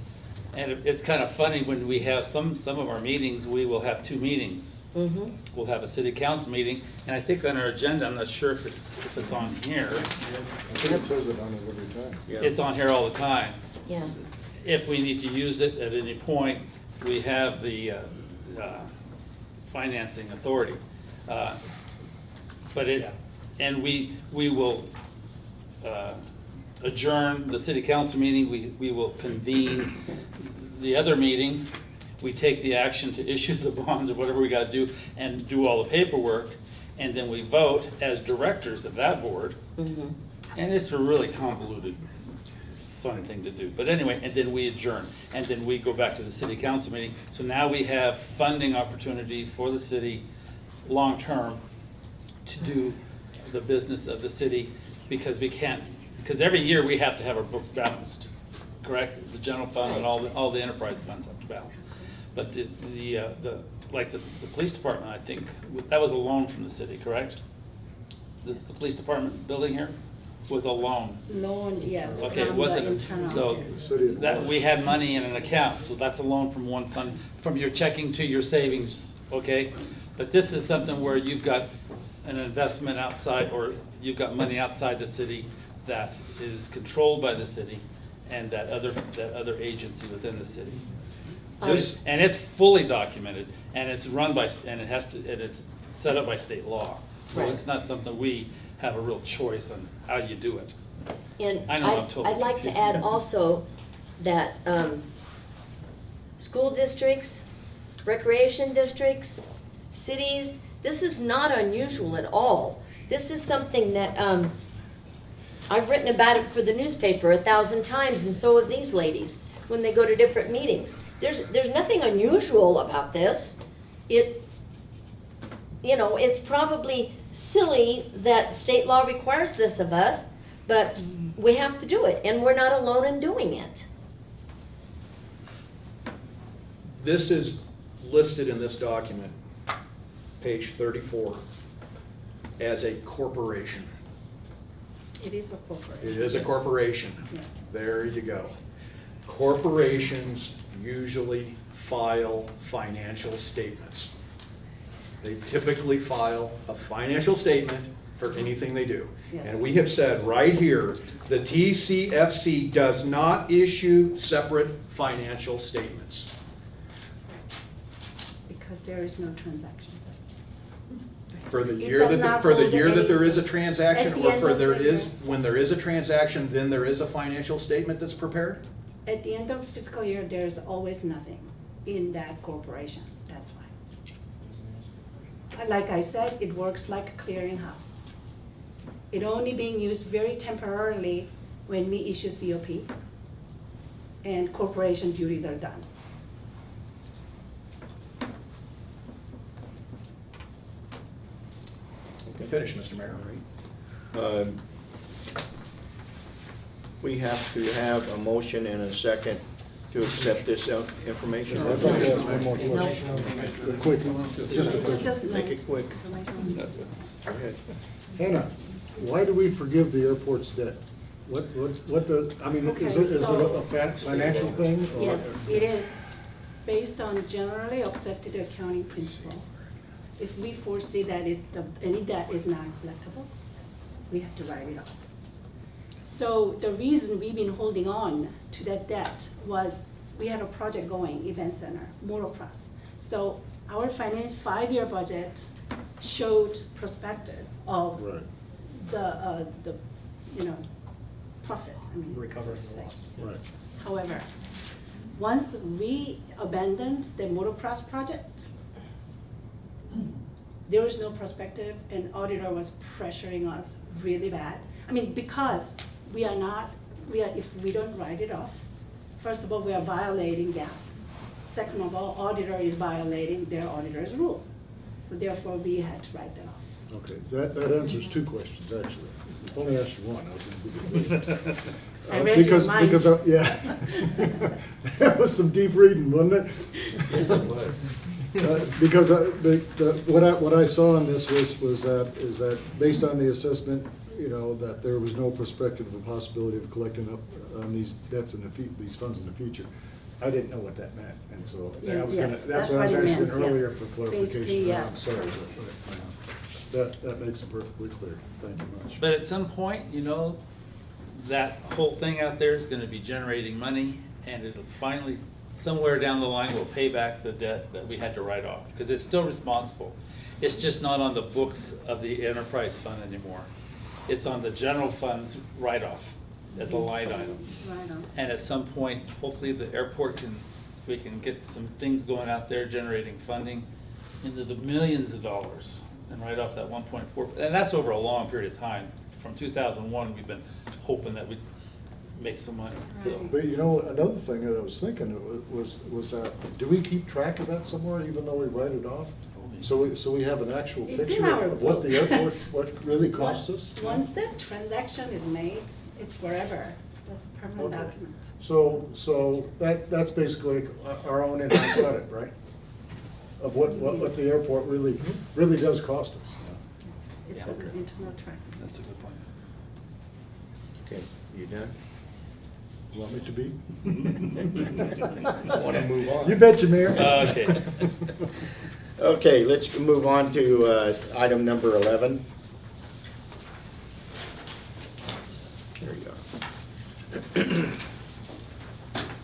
And it's kind of funny when we have some of our meetings, we will have 2 meetings. Mm-hmm. We'll have a city council meeting, and I think on our agenda, I'm not sure if it's on here. I think it says it on it every time. It's on here all the time. Yeah. If we need to use it at any point, we have the financing authority. And we will adjourn the city council meeting, we will convene the other meeting, we take the action to issue the bonds or whatever we gotta do and do all the paperwork, and then we vote as directors of that board. Mm-hmm. And it's a really convoluted, fun thing to do. But anyway, and then we adjourn, and then we go back to the city council meeting. So now we have funding opportunity for the city long-term to do the business of the city, because we can't, because every year we have to have our books balanced, correct? The general fund and all the enterprise funds have to balance. But the police department, I think, that was a loan from the city, correct? The police department building here was a loan. Loan, yes, Okay, it from wasn't, the internal. so that, we had money in an account, so that's a loan from one fund, from your checking to your savings, okay? But this is something where you've got an investment outside, or you've got money outside the city that is controlled by the city and that other agency within the city. And it's fully documented, and it's run by, and it's set up by state law. So Right. it's not something we have a real choice on how you do it. And I know I'm totally I'd like to confused. add also that school districts, recreation districts, cities, this is not unusual at all. This is something that I've written about it for the newspaper 1,000 times, and so have these ladies when they go to different meetings. There's nothing unusual about this. It's probably silly that state law requires this of us, but we have to do it, and we're not alone in doing it. This is listed in this document, page 34, as a corporation. It is a corporation. It is a corporation. Yeah. There you go. Corporations usually file financial statements. They typically file a financial statement for anything they do. Yes. And we have said right here, the TCFC does not issue separate financial statements. Because there is no transaction. For the It year does that, not for the hold year that there is a anything. transaction, At the or end for of there the is, year. when there is a transaction, then there is a financial statement that's prepared? At the end of fiscal year, there's always nothing in that corporation. That's why. Like I said, it works like a clearinghouse. It only being used very temporarily when we issue COP and corporation duties are done. Finish, Mr. Mayor. We have to have a motion and a second to accept this information. I'd like to ask one more question. A quick, just a quick. Make it quick. Go ahead. Hannah, why do we forgive the airport's debt? What does, I mean, Okay, is it so- a financial thing? or- Yes, it is based on generally accepted accounting principle. If we foresee that any debt is non-collectible, we have to write it off. So the reason we've been holding on to that debt was we had a project going, event center, Motocross. So our 5-year budget showed perspective of Right. the profit, I mean, Recovery so to say. loss. Right. However, once we abandoned the motocross project, there was no perspective, and auditor was pressuring us really bad. I mean, because if we don't write it off, first of all, we are violating GAAP. Second of all, auditor is violating their auditor's rule. So therefore, we had to write that off. Okay, that answers two questions, actually. If only asked you one, I was gonna give you. I read your mind. Yeah. That was some deep reading, wasn't it? Yes, it was. Because what I saw in this is that based on the assessment, that there was no perspective of possibility of collecting up on these debts these funds in the future. I didn't know what that meant, and so I was Yes, gonna, that's that's what I was what it asking means, yes. earlier for Basically, clarification. yes. I'm sorry, that makes it perfectly clear. Thank you much. But at some point, that whole thing out there is gonna be generating money, and it'll finally, somewhere down the line, we'll pay back the debt that we had to write off, because it's still responsible. It's just not on the books of the enterprise fund anymore. It's on the general fund's write-off as a line item. Right on. And at some point, hopefully the airport we can get some things going out there generating funding into the millions of dollars and write off that 1.4, and that's over a long period of time, from 2001, we've been hoping that we'd make some money, so. But you know, another thing that I was thinking was that, do we keep track of that somewhere, even though we write it off? So we have an actual It's in picture our of what the book. airport, what really costs us? Once the transaction is made, it's forever. That's a permanent Okay. document. So that's basically our own in-house audit, right? Of what the airport really does cost us. It's an internal track. That's a good point. Okay, you done? You want me to be? I wanna move on. You betcha, Mayor. Okay. Okay, let's move on to item number 11. There you go.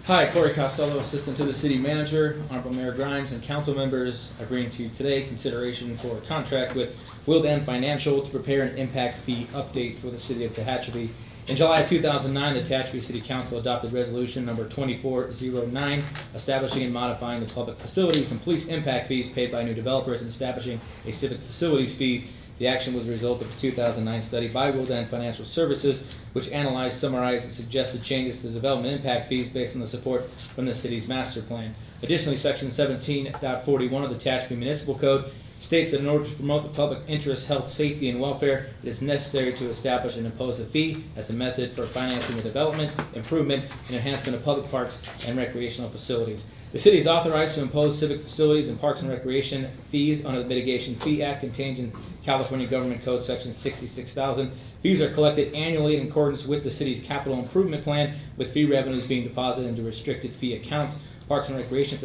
Hi, Corey Costello, Assistant to the City Manager. Honorable Mayor Grimes and council members, I bring to you today consideration for a contract with Wildan Financial to prepare an impact fee update for the city of Tehachapi. In July of 2009, the Tehachapi City Council adopted resolution number 2409, establishing and modifying the public facilities and police impact fees paid by new developers and establishing a civic facilities fee. The action was a result of a 2009 study by Wildan Financial Services, which analyzed, summarized, and suggested changes to the development impact fees based on the support from the city's master plan. Additionally, Section 17.41 of the Tehachapi Municipal Code states that in order to promote the public interest, health, safety, and welfare, it is necessary to establish and impose a fee as a method for financing the development, improvement, and enhancement of public parks and recreational facilities. The city is authorized to impose civic facilities and parks and recreation fees under the Mitigation Fee Act contained in California Government Code Section 66,000. Fees are collected annually in accordance with the city's capital improvement plan, with fee revenues being deposited into restricted fee accounts. Parks and recreation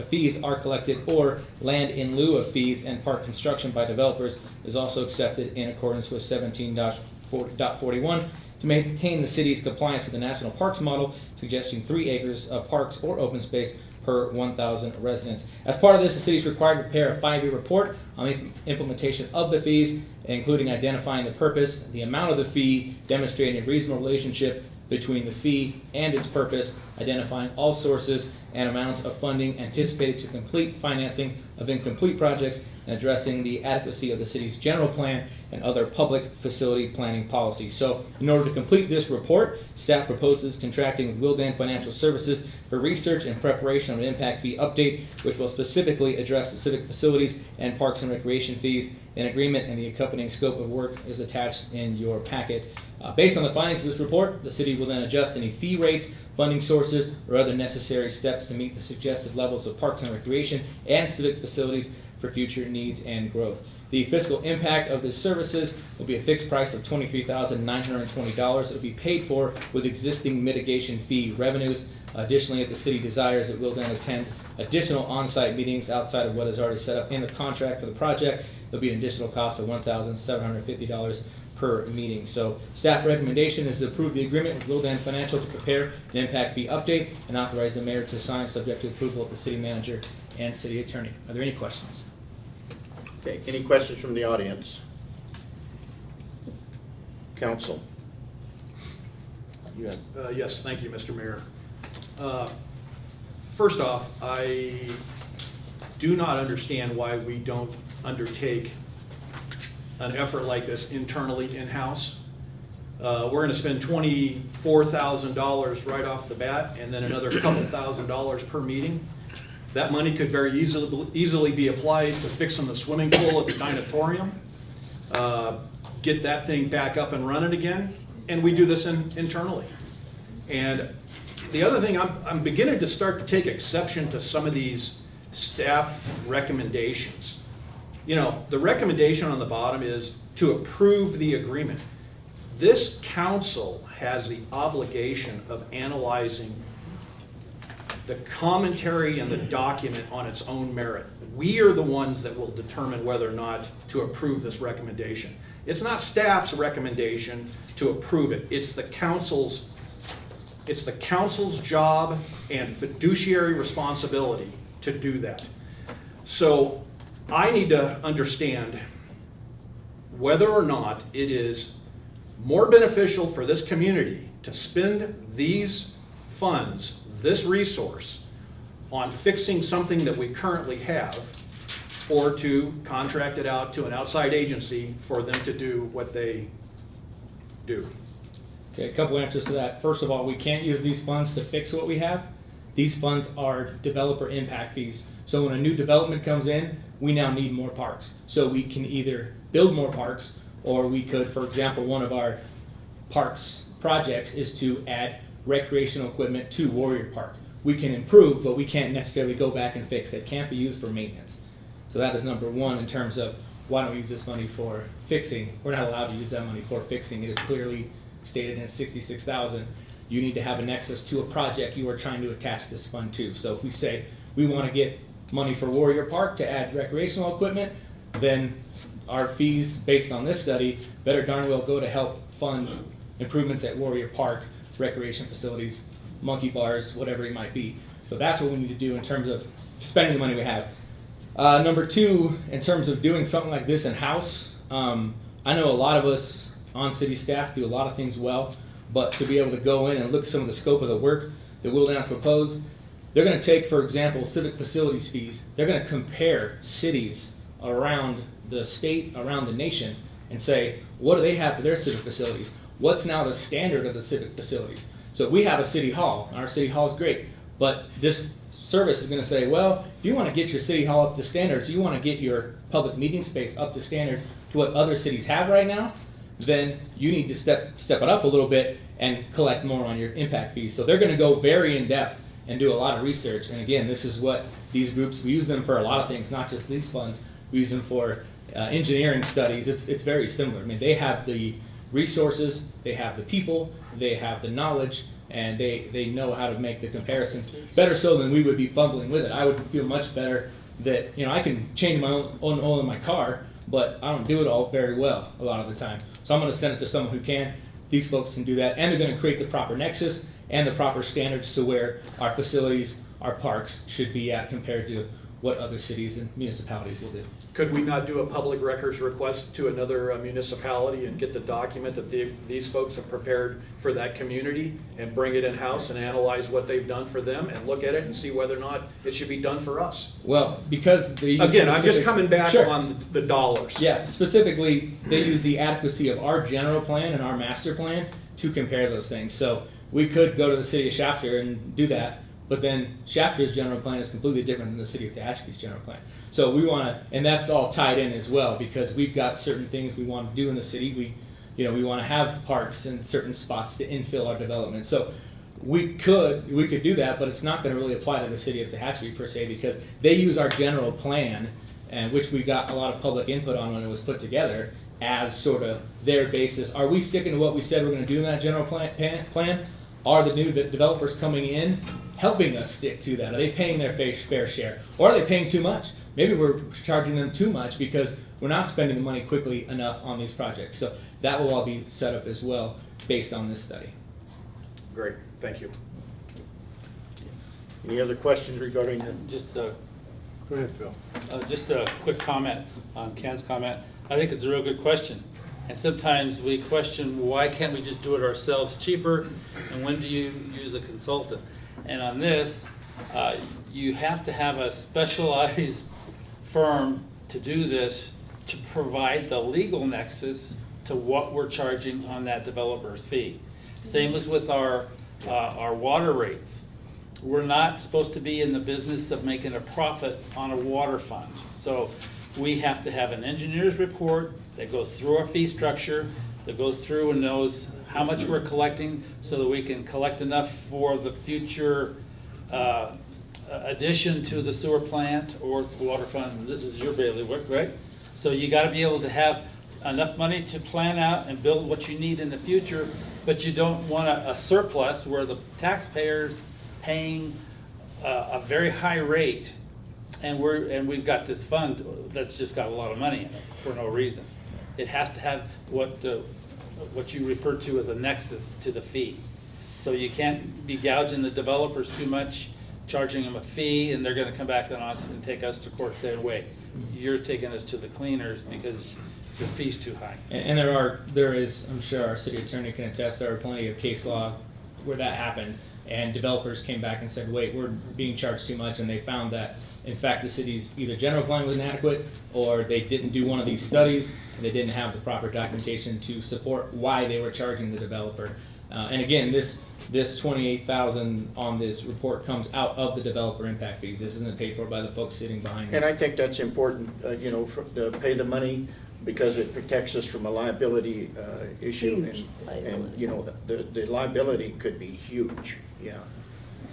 fees are collected, or land in lieu of fees and park construction by developers is also accepted in accordance with 17.41 to maintain the city's compliance with the National Parks Model, suggesting 3 acres of parks or open space per 1,000 residents. As part of this, the city is required to prepare a 5-year report on the implementation of the fees, including identifying the purpose, the amount of the fee, demonstrating a reasonable relationship between the fee and its purpose, identifying all sources and amounts of funding anticipated to complete financing of incomplete projects, and addressing the adequacy of the city's general plan and other public facility planning policies. So in order to complete this report, staff proposes contracting with Wildan Financial Services for research and preparation of an impact fee update, which will specifically address the civic facilities and parks and recreation fees. An agreement and the accompanying scope of work is attached in your packet. Based on the findings of this report, the city will then adjust any fee rates, funding sources, or other necessary steps to meet the suggested levels of parks and recreation and civic facilities for future needs and growth. The fiscal impact of the services will be a fixed price of $23,920. It will be paid for with existing mitigation fee revenues. Additionally, if the city desires, it will then attend additional on-site meetings outside of what is already set up in the contract for the project. There will be an additional cost of $1,750 per meeting. So staff recommendation is to approve the agreement with Wildan Financial to prepare an impact fee update and authorize the mayor to sign subject to approval of the city manager and city attorney. Are there any questions? Okay, any questions from the audience? Council? You have Yes, thank you, Mr. Mayor. First off, I do not understand why we don't undertake an effort like this internally in-house. We're going to spend $24,000 right off the bat, and then another couple $1,000s per meeting. That money could very easily be applied to fixing the swimming pool at the Dinatorium, get that thing back up and running again, and we do this internally. And the other thing, I'm beginning to start to take exception to some of these staff recommendations. You know, the recommendation on the bottom is to approve the agreement. This council has the obligation of analyzing the commentary and the document on its own merit. We are the ones that will determine whether or not to approve this recommendation. It's not staff's recommendation to approve it. It's the council's job and fiduciary responsibility to do that. So I need to understand whether or not it is more beneficial for this community to spend these funds, this resource, on fixing something that we currently have, or to contract it out to an outside agency for them to do what they do? Okay, a couple answers to that. First of all, we can't use these funds to fix what we have. These funds are developer impact fees. So when a new development comes in, we now need more parks. So we can either build more parks, or we could, for example, one of our parks projects is to add recreational equipment to Warrior Park. We can improve, but we can't necessarily go back and fix. It can't be used for maintenance. So that is number one in terms of why don't we use this money for fixing. We're not allowed to use that money for fixing. It is clearly stated in 66,000. You need to have a nexus to a project you are trying to attach this fund to. So if we say we want to get money for Warrior Park to add recreational equipment, then our fees based on this study better darn well go to help fund improvements at Warrior Park, recreation facilities, monkey bars, whatever it might be. So that's what we need to do in terms of spending the money we have. Number two, in terms of doing something like this in-house, I know a lot of us on city staff do a lot of things well, but to be able to go in and look at some of the scope of the work that Wildan has proposed, they're going to take, for example, civic facilities fees. They're going to compare cities around the state, around the nation, and say, what do they have for their civic facilities? What's now the standard of the civic facilities? So we have a city hall. Our city hall is great, but this service is going to say, well, if you want to get your city hall up to standards, you want to get your public meeting space up to standards to what other cities have right now, then you need to step it up a little bit and collect more on your impact fees. So they're going to go very in depth and do a lot of research. And again, this is what these groups, we use them for a lot of things, not just these funds. We use them for engineering studies. It's very similar. I mean, they have the resources, they have the people, they have the knowledge, and they know how to make the comparisons better so than we would be fumbling with it. I would feel much better that, I can change my own oil in my car, but I don't do it all very well a lot of the time. So I'm going to send it to someone who can. These folks can do that, and they're going to create the proper nexus and the proper standards to where our facilities, our parks should be at compared to what other cities and municipalities will do. Could we not do a public records request to another municipality and get the document that these folks have prepared for that community and bring it in-house and analyze what they've done for them and look at it and see whether or not it should be done for us? Well, because they use again, I'm just coming back Sure. on the dollars. Yeah, specifically, they use the adequacy of our general plan and our master plan to compare those things. So we could go to the city of Shafter and do that, but then Shafter's general plan is completely different than the city of Tehachapi's general plan. So we want to, and that's all tied in as well, because we've got certain things we want to do in the city. We want to have parks in certain spots to infill our development. So we could do that, but it's not going to really apply to the city of Tehachapi per se, because they use our general plan, and which we got a lot of public input on when it was put together, as sort of their basis. Are we sticking to what we said we're going to do in that general plan? Are the new developers coming in helping us stick to that? Are they paying their fair share? Or are they paying too much? Maybe we're charging them too much because we're not spending the money quickly enough on these projects. So that will all be set up as well based on this study. Great, thank you. Any other questions regarding that? Go ahead, Phil. Just a quick comment on Ken's comment. I think it's a real good question. And sometimes we question, why can't we just do it ourselves cheaper? And when do you use a consultant? And on this, you have to have a specialized firm to do this to provide the legal nexus to what we're charging on that developer's fee. Same as with our water rates. We're not supposed to be in the business of making a profit on a water fund. So we have to have an engineer's report that goes through our fee structure, that goes through and knows how much we're collecting so that we can collect enough for the future addition to the sewer plant or the water fund. This is your bailiwick, right? So you got to be able to have enough money to plan out and build what you need in the future, but you don't want a surplus where the taxpayer's paying a very high rate, and we've got this fund that's just got a lot of money in it for no reason. It has to have what you refer to as a nexus to the fee. So you can't be gouging the developers too much, charging them a fee, and they're going to come back on us and take us to court saying, wait, you're taking us to the cleaners because the fee's too high. And there is, I'm sure our city attorney can attest, there are plenty of case law where that happened. and developers came back and said, wait, we're being charged too much, and they found that, in fact, the city's either general plan was inadequate, or they didn't do one of these studies, and they didn't have the proper documentation to support why they were charging the developer. And again, this 28,000 on this report comes out of the developer impact fees. This isn't paid for by the folks sitting behind me. And I think that's important, you know, to pay the money, because it protects us from a liability issue. Huge And, you know, the liability could be huge, yeah.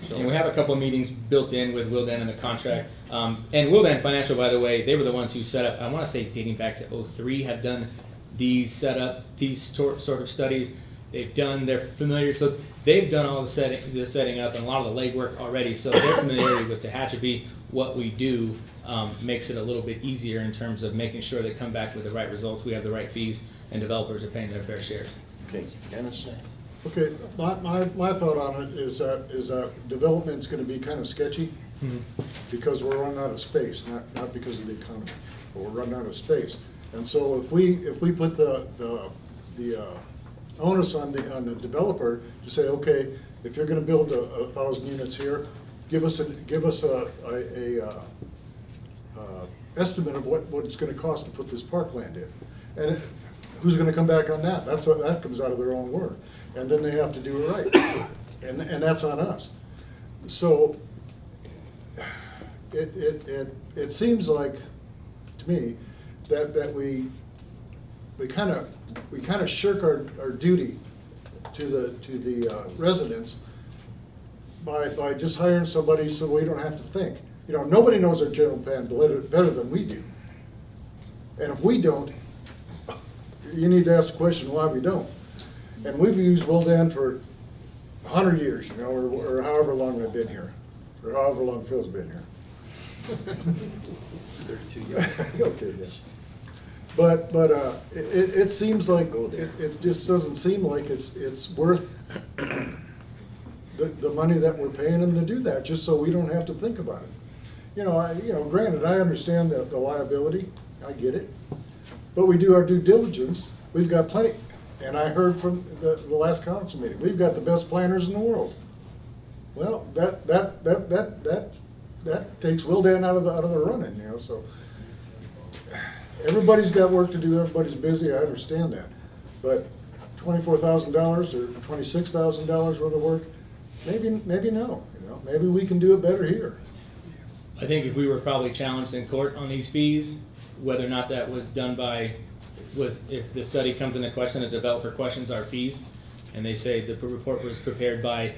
So- And we have a couple of meetings built in with Wildan and the contract. And Wildan Financial, by the way, they were the ones who set up, I want to say dating back to '03, have done these sort of studies. They're familiar, so they've done all the setting up and a lot of the legwork already, so they're familiar with Tehachapi. What we do makes it a little bit easier in terms of making sure they come back with the right results, we have the right fees, and developers are paying their fair shares. Okay, Dennis? Okay, my thought on it is that development's gonna be kind of sketchy, because we're running out of space, not because of the economy, but we're running out of space. And so if we put the onus on the developer to say, okay, if you're gonna build 1,000 units here, give us a estimate of what it's gonna cost to put this parkland in. And who's gonna come back on that? That comes out of their own word. And then they have to do it right. And that's on us. So it seems like, to me, that we kind of shirk our duty to the residents by just hiring somebody so we don't have to think. You know, nobody knows our general plan better than we do. And if we don't, you need to ask the question why we don't. And we've used Wildan for 100 years, you know, or however long they've been here, or however long Phil's been here. 32 years. Okay, yeah. But it seems like, it just doesn't seem like it's worth the money that we're paying them to do that, just so we don't have to think about it. You know, granted, I understand the liability, I get it, but we do our due diligence. We've got plenty, and I heard from the last council meeting, we've got the best planners in the world. Well, that takes Wildan out of the running, you know, so. Everybody's got work to do, everybody's busy, I understand that. But $24,000 or $26,000 worth of work, maybe no, you know, maybe we can do it better here. I think if we were probably challenged in court on these fees, whether or not that was done if the study comes into question, the developer questions our fees, and they say the report was prepared by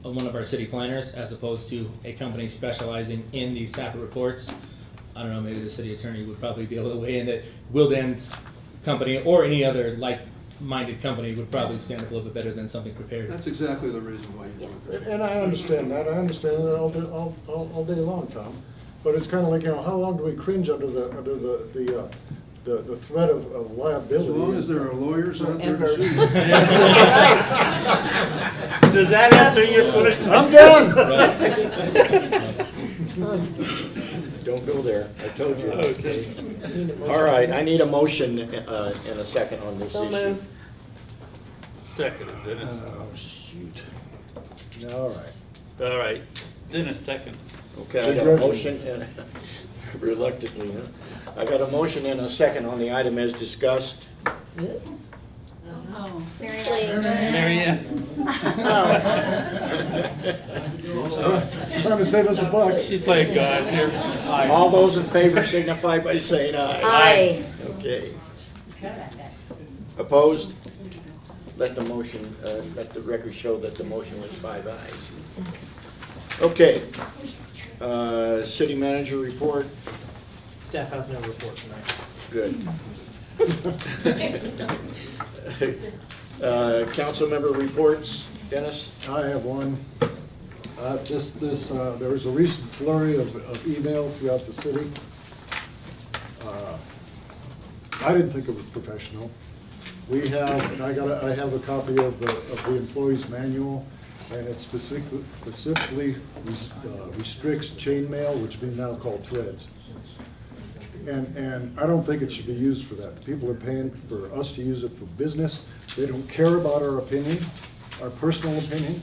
one of our city planners as opposed to a company specializing in these type of reports, I don't know, maybe the city attorney would probably be able to weigh in that Wildan's company or any other like-minded company would probably stand up a little bit better than something prepared. That's exactly the reason why you do it. And I understand that, all day long, Tom. But it's kind of like, you know, how long do we cringe under the threat of liability? As long as there are lawyers out there to sue. Does that answer your question? I'm done. Don't go there, I told you. Okay. All right, I need a motion and a second on this issue. So move. Second, Dennis. Oh, shoot. All right. All right, Dennis, second. Okay, I got a motion and, reluctantly, huh? I got a motion and a second on the item as discussed. Oops. Oh, Marianne. She's trying to save us a buck. She's playing God here. All those in favor signify by saying aye. Aye. Okay. Opposed? Let the record show that the motion was 5 ayes. Okay. City manager report. Staff has no report tonight. Good. Council member reports. Dennis? I have one. There was a recent flurry of email throughout the city. I didn't think it was professional. We have, and I have a copy of the employee's manual, and it specifically restricts chain mail, which we now call threads. And I don't think it should be used for that. People are paying for us to use it for business. They don't care about our opinion. our personal opinion.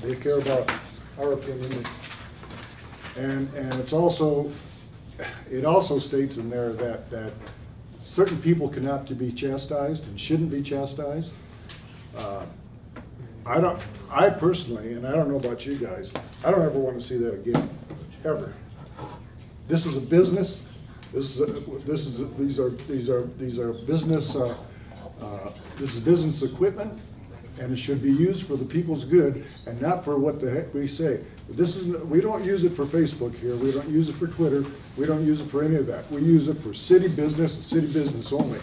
They care about our opinion. And it's also, it also states in there that certain people cannot to be chastised and shouldn't be chastised. I personally, and I don't know about you guys, I don't ever want to see that again, ever. This is a business. These are business. This is business equipment, and it should be used for the people's good and not for what the heck we say. We don't use it for Facebook here. We don't use it for Twitter. We don't use it for any of that. We use it for city business and city business only,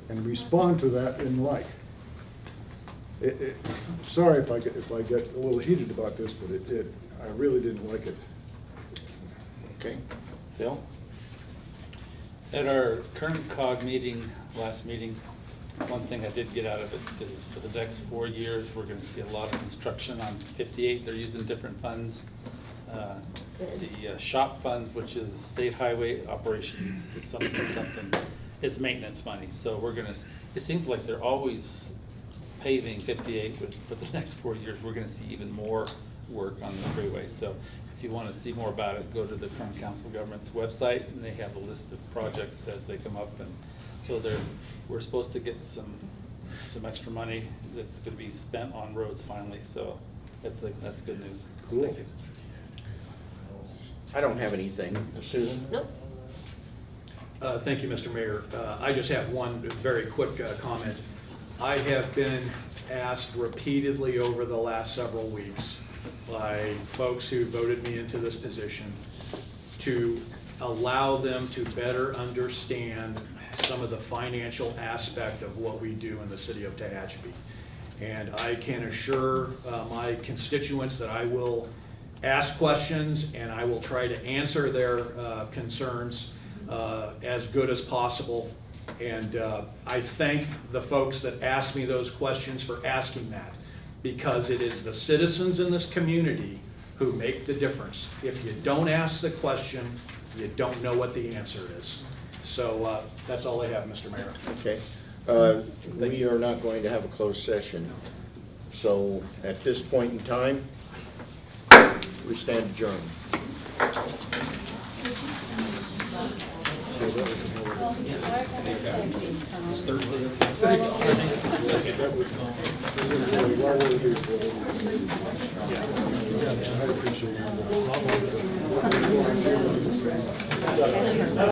and respond to that in like. Sorry if I get a little heated about this, but I really didn't like it. Okay, Phil? At our current COG meeting, last meeting, one thing I did get out of it is for the next 4 years, we're gonna see a lot of construction on 58. They're using different funds. The shop funds, which is state highway operations, something, is maintenance money. So it seems like they're always paving 58, but for the next 4 years, we're gonna see even more work on the freeway. So if you want to see more about it, go to the Kern Council of Governments website, and they have a list of projects as they come up. And so we're supposed to get some extra money that's going to be spent on roads finally. So that's good news. Cool. Thank you. I don't have anything. Susan? Nope. Thank you, Mr. Mayor. I just have one very quick comment. I have been asked repeatedly over the last several weeks by folks who voted me into this position to allow them to better understand some of the financial aspect of what we do in the city of Tehachapi. And I can assure my constituents that I will ask questions and I will try to answer their concerns as good as possible. And I thank the folks that asked me those questions for asking that, because it is the citizens in this community who make the difference. If you don't ask the question, you don't know what the answer is. So that's all I have, Mr. Mayor. Okay. We are not going to have a closed session. So at this point in time, we stand adjourned. I appreciate it.